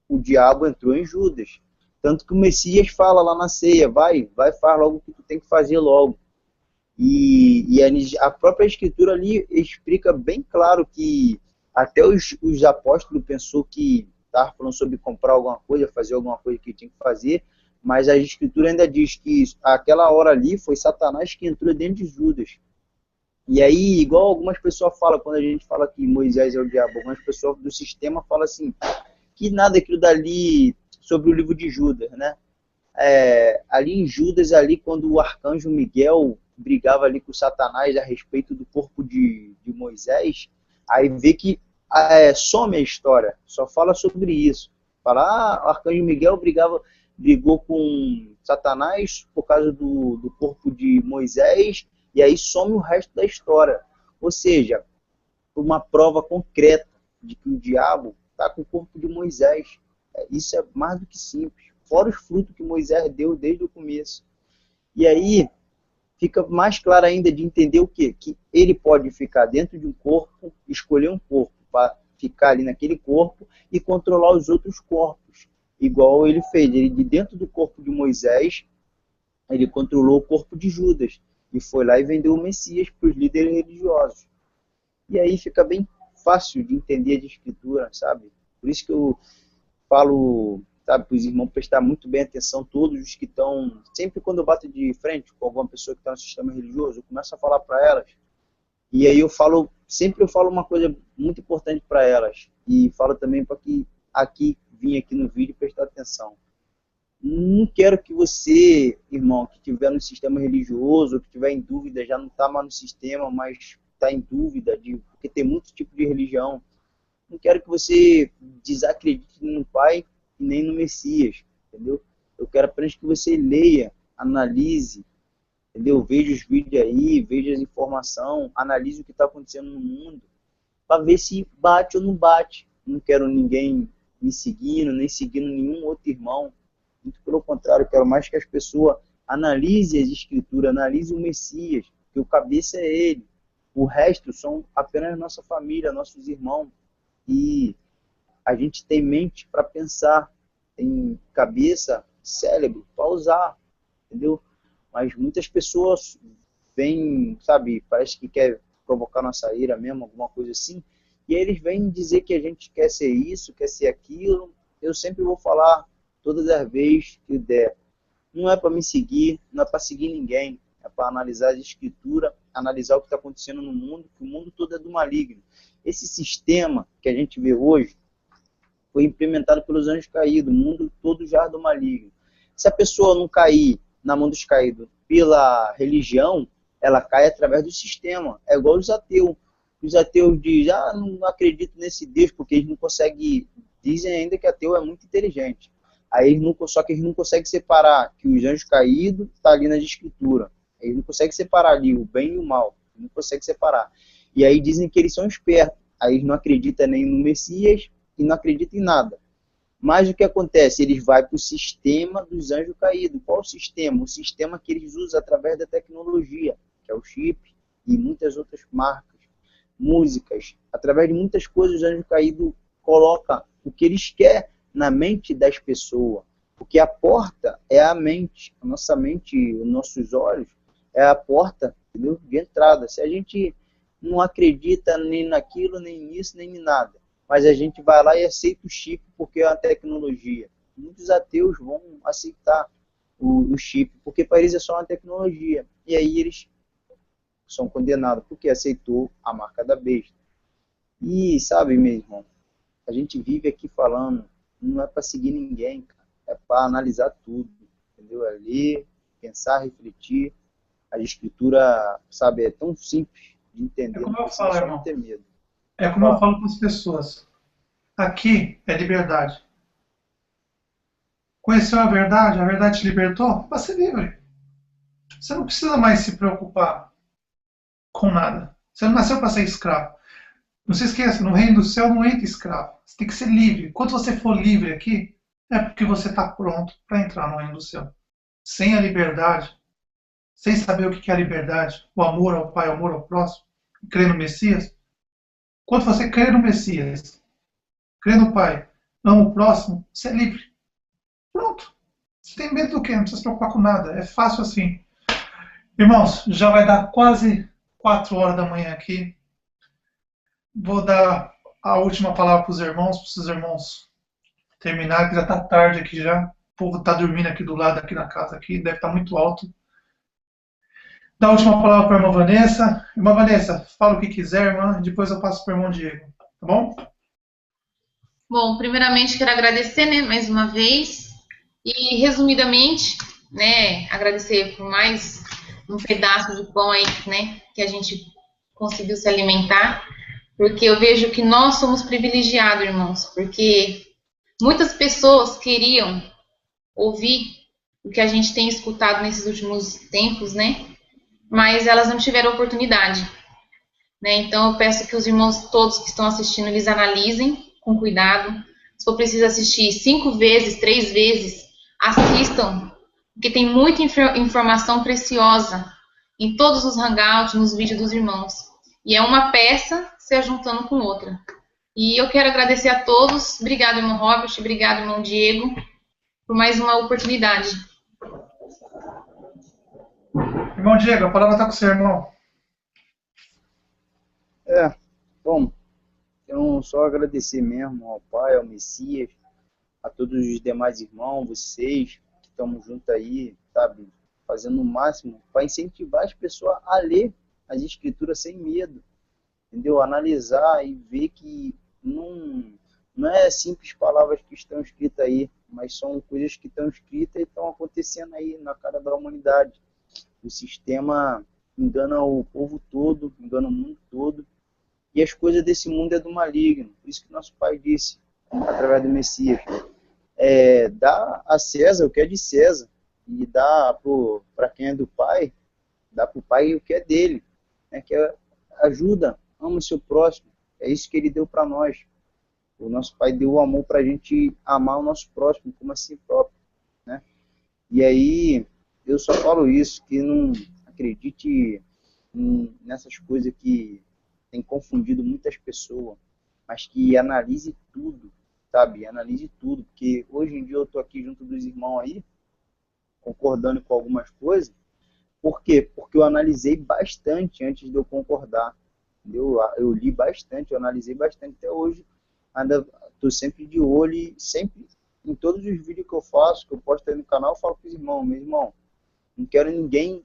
o diabo entrou em Judas. Tanto que o Messias fala lá na ceia, vai, faz logo o que tu tem que fazer logo. E a própria escritura ali explica bem claro que até os apóstolos pensou que estava falando sobre comprar alguma coisa, fazer alguma coisa que tinha que fazer, mas a escritura ainda diz que aquela hora ali foi Satanás que entrou dentro de Judas. E aí, igual algumas pessoas falam, quando a gente fala que Moisés é o diabo, algumas pessoas do sistema falam assim, que nada aquilo dali sobre o livro de Judas, né? Ali em Judas, ali quando o arcanjo Miguel brigava ali com Satanás a respeito do corpo de Moisés, aí vê que some a história, só fala sobre isso. Fala, o arcanjo Miguel brigou com Satanás por causa do corpo de Moisés, e aí some o resto da história. Ou seja, uma prova concreta de que o diabo está com o corpo de Moisés. Isso é mais do que simples. Fora os frutos que Moisés deu desde o começo. E aí fica mais claro ainda de entender o quê? Que ele pode ficar dentro de um corpo, escolher um corpo para ficar ali naquele corpo e controlar os outros corpos. Igual ele fez. Ele, de dentro do corpo de Moisés, ele controlou o corpo de Judas. E foi lá e vendeu o Messias para os líderes religiosos. E aí fica bem fácil de entender a escritura, sabe? Por isso que eu falo, sabe, para os irmãos prestar muito bem atenção, todos os que estão, sempre quando eu bato de frente com alguma pessoa que está no sistema religioso, eu começo a falar para elas, e aí sempre eu falo uma coisa muito importante para elas, e falo também para que vim aqui no vídeo prestar atenção. Não quero que você, irmão, que estiver no sistema religioso, que estiver em dúvida, já não está mais no sistema, mas está em dúvida, porque tem muitos tipos de religião. Não quero que você desacredite no Pai e nem no Messias, entendeu? Eu quero apenas que você leia, analise, entendeu? Veja os vídeos aí, veja as informações, analise o que está acontecendo no mundo, para ver se bate ou não bate. Não quero ninguém me seguindo, nem seguindo nenhum outro irmão. Muito pelo contrário, eu quero mais que as pessoas analisem as escrituras, analisem o Messias, que o cabeça é ele. O resto são apenas nossa família, nossos irmãos. E a gente tem mente para pensar, tem cabeça, cérebro para usar, entendeu? Mas muitas pessoas vêm, sabe, parece que quer provocar nossa ira mesmo, alguma coisa assim, e aí eles vêm dizer que a gente quer ser isso, quer ser aquilo. Eu sempre vou falar, todas as vezes que der, não é para me seguir, não é para seguir ninguém, é para analisar as escrituras, analisar o que está acontecendo no mundo, que o mundo todo é do maligno. Esse sistema que a gente vê hoje foi implementado pelos anjos caídos, o mundo todo já é do maligno. Se a pessoa não cair na mão dos caídos pela religião, ela cai através do sistema. É igual os ateus. Os ateus dizem, não acredito nesse Deus, porque eles não conseguem, dizem ainda que ateu é muito inteligente. Aí só que eles não conseguem separar que os anjos caídos estão ali nas escrituras. Eles não conseguem separar ali o bem e o mal. Eles não conseguem separar. E aí dizem que eles são espertos. Aí eles não acreditam nem no Messias e não acreditam em nada. Mas o que acontece? Eles vão para o sistema dos anjos caídos. Qual o sistema? O sistema que eles usam através da tecnologia, que é o chip e muitas outras marcas, músicas. Através de muitas coisas, os anjos caídos colocam o que eles querem na mente das pessoas. Porque a porta é a mente. A nossa mente, os nossos olhos, é a porta, entendeu? De entrada. Se a gente não acredita nem naquilo, nem nisso, nem em nada, mas a gente vai lá e aceita o chip porque é uma tecnologia. Muitos ateus vão aceitar o chip, porque para eles é só uma tecnologia. E aí eles são condenados porque aceitou a marca da besta. E sabe, meu irmão, a gente vive aqui falando, não é para seguir ninguém, cara. É para analisar tudo, entendeu? É ler, pensar, refletir. A escritura, sabe, é tão simples de entender, como não eu falo, precisa só irmão. não ter medo. É como eu falo para as pessoas. Aqui é liberdade. Conheceu a verdade te libertou, vai ser livre. Você não precisa mais se preocupar com nada. Você não nasceu para ser escravo. Não se esqueça, no reino do céu não entra escravo. Você tem que ser livre. Quando você for livre aqui, é porque você está pronto para entrar no reino do céu. Sem a liberdade, sem saber o que é a liberdade, o amor ao Pai, o amor ao próximo, crer no Messias, Quando você crê no Messias, crê no Pai, ama o próximo, você é livre. Pronto. Você tem medo do quê? Não precisa se preocupar com nada. É fácil assim. Irmãos, já vai dar quase 4 horas da manhã aqui. Vou dar a última palavra para os irmãos terminar, que já está tarde aqui já. O povo está dormindo aqui do lado, aqui na casa, aqui, deve estar muito alto. Dá a última palavra para a irmã Vanessa. Irmã Vanessa, fala o que quiser, irmã, depois eu passo para o irmão Diego. Tá bom? Bom, primeiramente quero agradecer, né, mais uma vez. E, resumidamente, né, agradecer por mais um pedaço de pão aí, né, que a gente conseguiu se alimentar, porque eu vejo que nós somos privilegiados, irmãos, porque muitas pessoas queriam ouvir o que a gente tem escutado nesses últimos tempos, né, mas elas não tiveram oportunidade, né, então eu peço que os irmãos todos que estão assistindo, eles analisem com cuidado, se for preciso assistir 5 vezes, 3 vezes, assistam, porque tem muita informação preciosa em todos os hangouts, nos vídeos dos irmãos. E é uma peça se juntando com outra. E eu quero agradecer a todos. Obrigado, irmão Robert. Obrigado, irmão Diego, por mais uma oportunidade. Irmão Diego, a palavra está com você, irmão. Bom, então só agradecer mesmo ao Pai, ao Messias, a todos os demais irmãos, vocês que estamos juntos aí, sabe, fazendo o máximo para incentivar as pessoas a ler as escrituras sem medo, entendeu? Analisar e ver que não é simples palavras que estão escritas aí, mas são coisas que estão escritas e estão acontecendo aí na cara da humanidade. O sistema engana o povo todo, engana o mundo todo, e as coisas desse mundo é do maligno. Por isso que nosso Pai disse, através do Messias, dá a César o que é de César, e dá para quem é do Pai, dá para o Pai o que é dele, né? Que é ajuda, ama o seu próximo. É isso que ele deu para nós. O nosso Pai deu o amor para a gente amar o nosso próximo como a si próprio, né? E aí, eu só falo isso, que não acredite nessas coisas que tem confundido muitas pessoas, mas que analise tudo, sabe? Analise tudo, porque hoje em dia eu estou aqui junto dos irmãos aí, concordando com algumas coisas. Por quê? Porque eu analisei bastante antes de eu concordar, entendeu? Eu li bastante, eu analisei bastante até hoje, ainda estou sempre de olho e sempre, em todos os vídeos que eu faço, que eu posto aí no canal, eu falo para os irmãos, meu irmão, não quero ninguém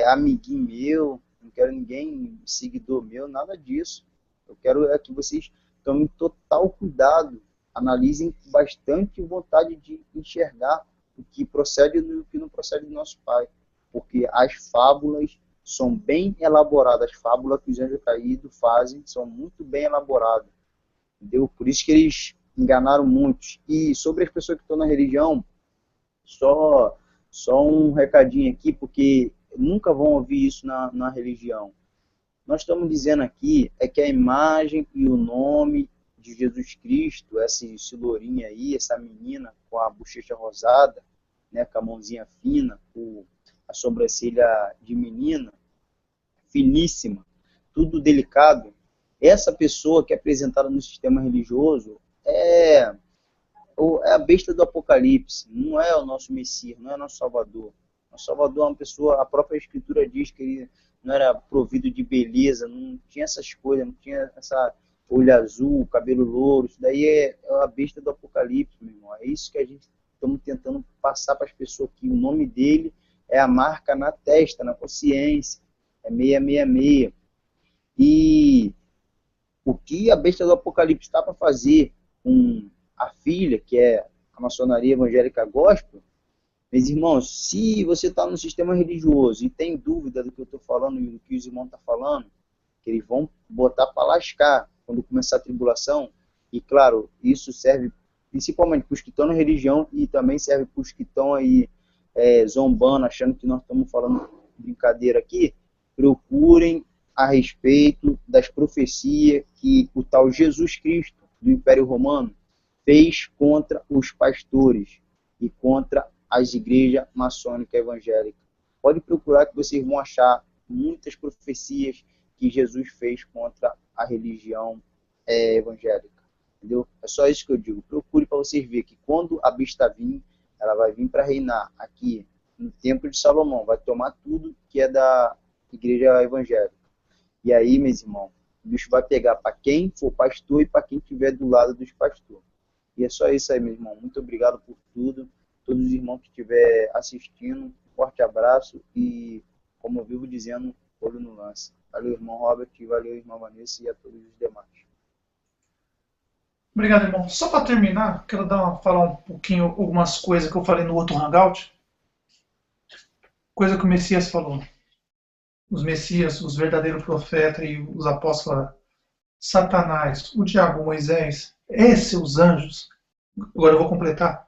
amiguinho meu, não quero ninguém seguidor meu, nada disso. Eu quero que vocês tomem total cuidado, analisem com bastante vontade de enxergar o que procede e o que não procede do nosso Pai. Porque as fábulas são bem elaboradas, as fábulas que os anjos caídos fazem são muito bem elaboradas. Entendeu? Por isso que eles enganaram muitos. E sobre as pessoas que estão na religião, só um recadinho aqui, porque nunca vão ouvir isso na religião. Nós estamos dizendo aqui que a imagem e o nome de Jesus Cristo, esse lourinho aí, essa menina com a bochecha rosada, né, com a mãozinha fina, com a sobrancelha de menina, finíssima, tudo delicado. Essa pessoa que é apresentada no sistema religioso é a besta do Apocalipse, não é o nosso Messias, não é o nosso Salvador. Nosso Salvador é uma pessoa, a própria Escritura diz que ele não era provido de beleza, não tinha essas coisas, não tinha essa olho azul, cabelo louro, isso daí é a besta do Apocalipse, meu irmão. É isso que a gente estamos tentando passar para as pessoas, que o nome dele é a marca na testa, na consciência, é 666. E o que a besta do Apocalipse está para fazer com a filha, que é a maçonaria evangélica gospel, meus irmãos, se você está no sistema religioso e tem dúvida do que eu estou falando e do que os irmãos estão falando, que eles vão botar para lascar quando começar a tribulação, e claro, isso serve principalmente para os que estão na religião e também serve para os que estão aí zombando, achando que nós estamos falando brincadeira aqui, procurem a respeito das profecias que o tal Jesus Cristo do Império Romano fez contra os pastores e contra as igrejas maçônicas evangélicas. Pode procurar que vocês vão achar muitas profecias que Jesus fez contra a religião evangélica. Entendeu? É só isso que eu digo. Procure para vocês verem que quando a besta vir, ela vai vir para reinar aqui no Templo de Salomão. Vai tomar tudo que é da igreja evangélica. E aí, meus irmãos, o bicho vai pegar para quem for pastor e para quem estiver do lado dos pastores. E é só isso aí, meu irmão. Muito obrigado por tudo. Todos os irmãos que estiver assistindo, um forte abraço e, como eu vivo dizendo, olho no lance. Valeu, irmão Robert, valeu, irmã Vanessa e a todos os demais. Obrigado, irmão. Só para terminar, quero falar um pouquinho algumas coisas que eu falei no outro Hangout. Coisa que o Messias falou. Os Messias, os verdadeiros profetas e os apóstolos, Satanás, o diabo, Moisés, e seus anjos. Agora eu vou completar.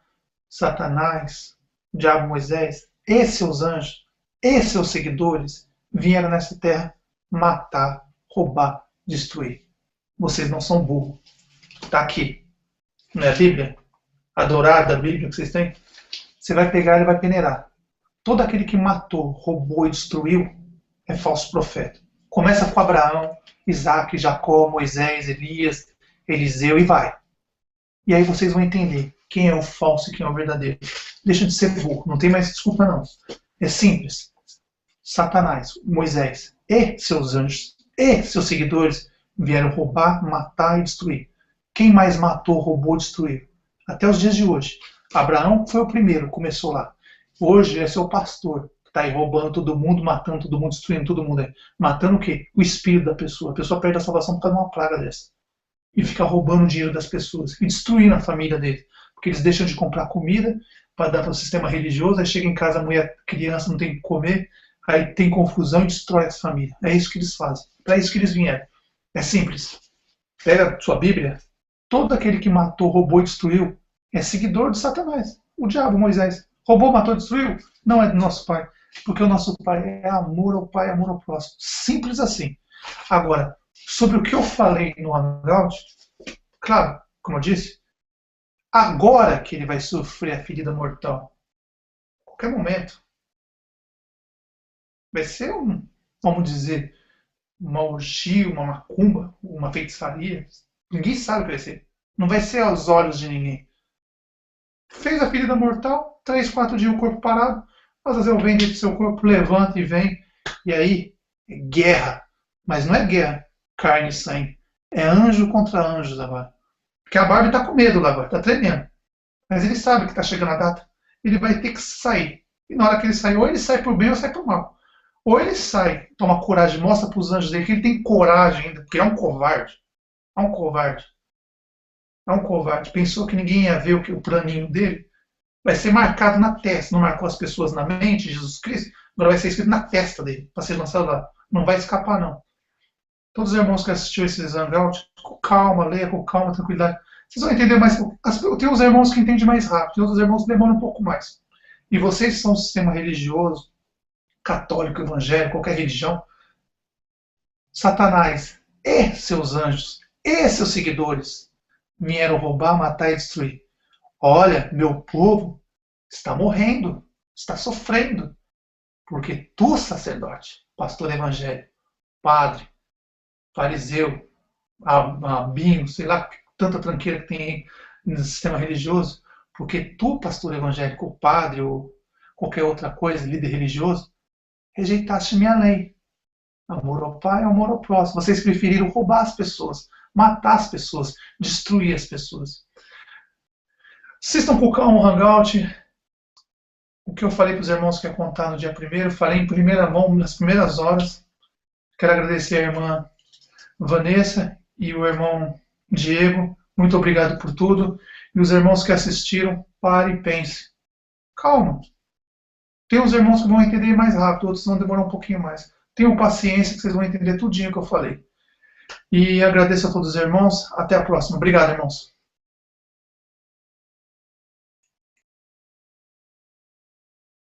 Satanás, o diabo, Moisés, e seus anjos, e seus seguidores vieram nessa terra matar, roubar, destruir. Vocês não são burros. Está aqui. Não é a Bíblia? Adorada a Bíblia que vocês têm? Você vai pegar e vai peneirar. Todo aquele que matou, roubou e destruiu é falso profeta. Começa com Abraão, Isaac, Jacó, Moisés, Elias, Eliseu e vai. E aí vocês vão entender quem é o falso e quem é o verdadeiro. Deixa de ser burro, não tem mais desculpa não. É simples. Satanás, Moisés e seus anjos e seus seguidores vieram roubar, matar e destruir. Quem mais matou, roubou, destruiu? Até os dias de hoje. Abraão foi o primeiro, começou lá. Hoje é seu pastor. Está aí roubando todo mundo, matando todo mundo, destruindo todo mundo. Matando o quê? O espírito da pessoa. A pessoa perde a salvação por causa de uma praga dessa. E fica roubando o dinheiro das pessoas. E destruindo a família deles. Porque eles deixam de comprar comida para dar para o sistema religioso. Aí chega em casa, a mulher, criança, não tem o que comer. Aí tem confusão e destrói a família. É isso que eles fazem. Para isso que eles vieram. É simples. Pega a sua Bíblia. Todo aquele que matou, roubou e destruiu é seguidor de Satanás. O diabo, Moisés. Roubou, matou, destruiu? Não é do nosso Pai. Porque o nosso Pai é amor ao Pai, amor ao próximo. Simples assim. Agora, sobre o que eu falei no Hangout, claro, como eu disse, agora que ele vai sofrer a ferida mortal. A qualquer momento. Vai ser vamos dizer, uma orgia, uma macumba, uma feitiçaria. Ninguém sabe o que vai ser. Não vai ser aos olhos de ninguém. Fez a ferida mortal, 3, 4 dias o corpo parado, Azazel vem dentro do seu corpo, levanta e vem. E aí, é guerra. Mas não é guerra, carne e sangue. É anjo contra anjos agora. Porque a Barbie está com medo lá agora, está tremendo. Mas ele sabe que está chegando a data. Ele vai ter que sair. E na hora que ele sair, ou ele sai por bem ou sai por mal. Ou ele sai, toma coragem, mostra para os anjos dele que ele tem coragem ainda, porque é um covarde. É um covarde. É um covarde. Pensou que ninguém ia ver o planinho dele? Vai ser marcado na testa. Não marcou as pessoas na mente, Jesus Cristo? Agora vai ser escrito na testa dele, para ser lançado lá. Não vai escapar, não. Todos os irmãos que assistiram esses hangouts, com calma, leia com calma, tranquilidade. Vocês vão entender mais. Tem uns irmãos que entendem mais rápido, tem outros irmãos que demoram um pouco mais. E vocês são um sistema religioso, católico, evangélico, qualquer religião. Satanás e seus anjos e seus seguidores vieram roubar, matar e destruir. Olha, meu povo está morrendo, está sofrendo, porque tu, sacerdote, pastor evangélico, padre, fariseu, abino, sei lá, tanta tranqueira que tem aí no sistema religioso, porque tu, pastor evangélico, padre ou qualquer outra coisa, líder religioso, rejeitaste minha lei. Amor ao Pai, amor ao próximo. Vocês preferiram roubar as pessoas, matar as pessoas, destruir as pessoas. Assistam com calma o Hangout. O que eu falei para os irmãos que ia contar no dia 1º, falei em primeira mão, nas primeiras horas. Quero agradecer a irmã Vanessa e o irmão Diego. Muito obrigado por tudo. E os irmãos que assistiram, pare e pense. Calma. Tem uns irmãos que vão entender mais rápido, outros vão demorar um pouquinho mais. Tenham paciência que vocês vão entender tudinho que eu falei. E agradeço a todos os irmãos. Até a próxima. Obrigado, irmãos.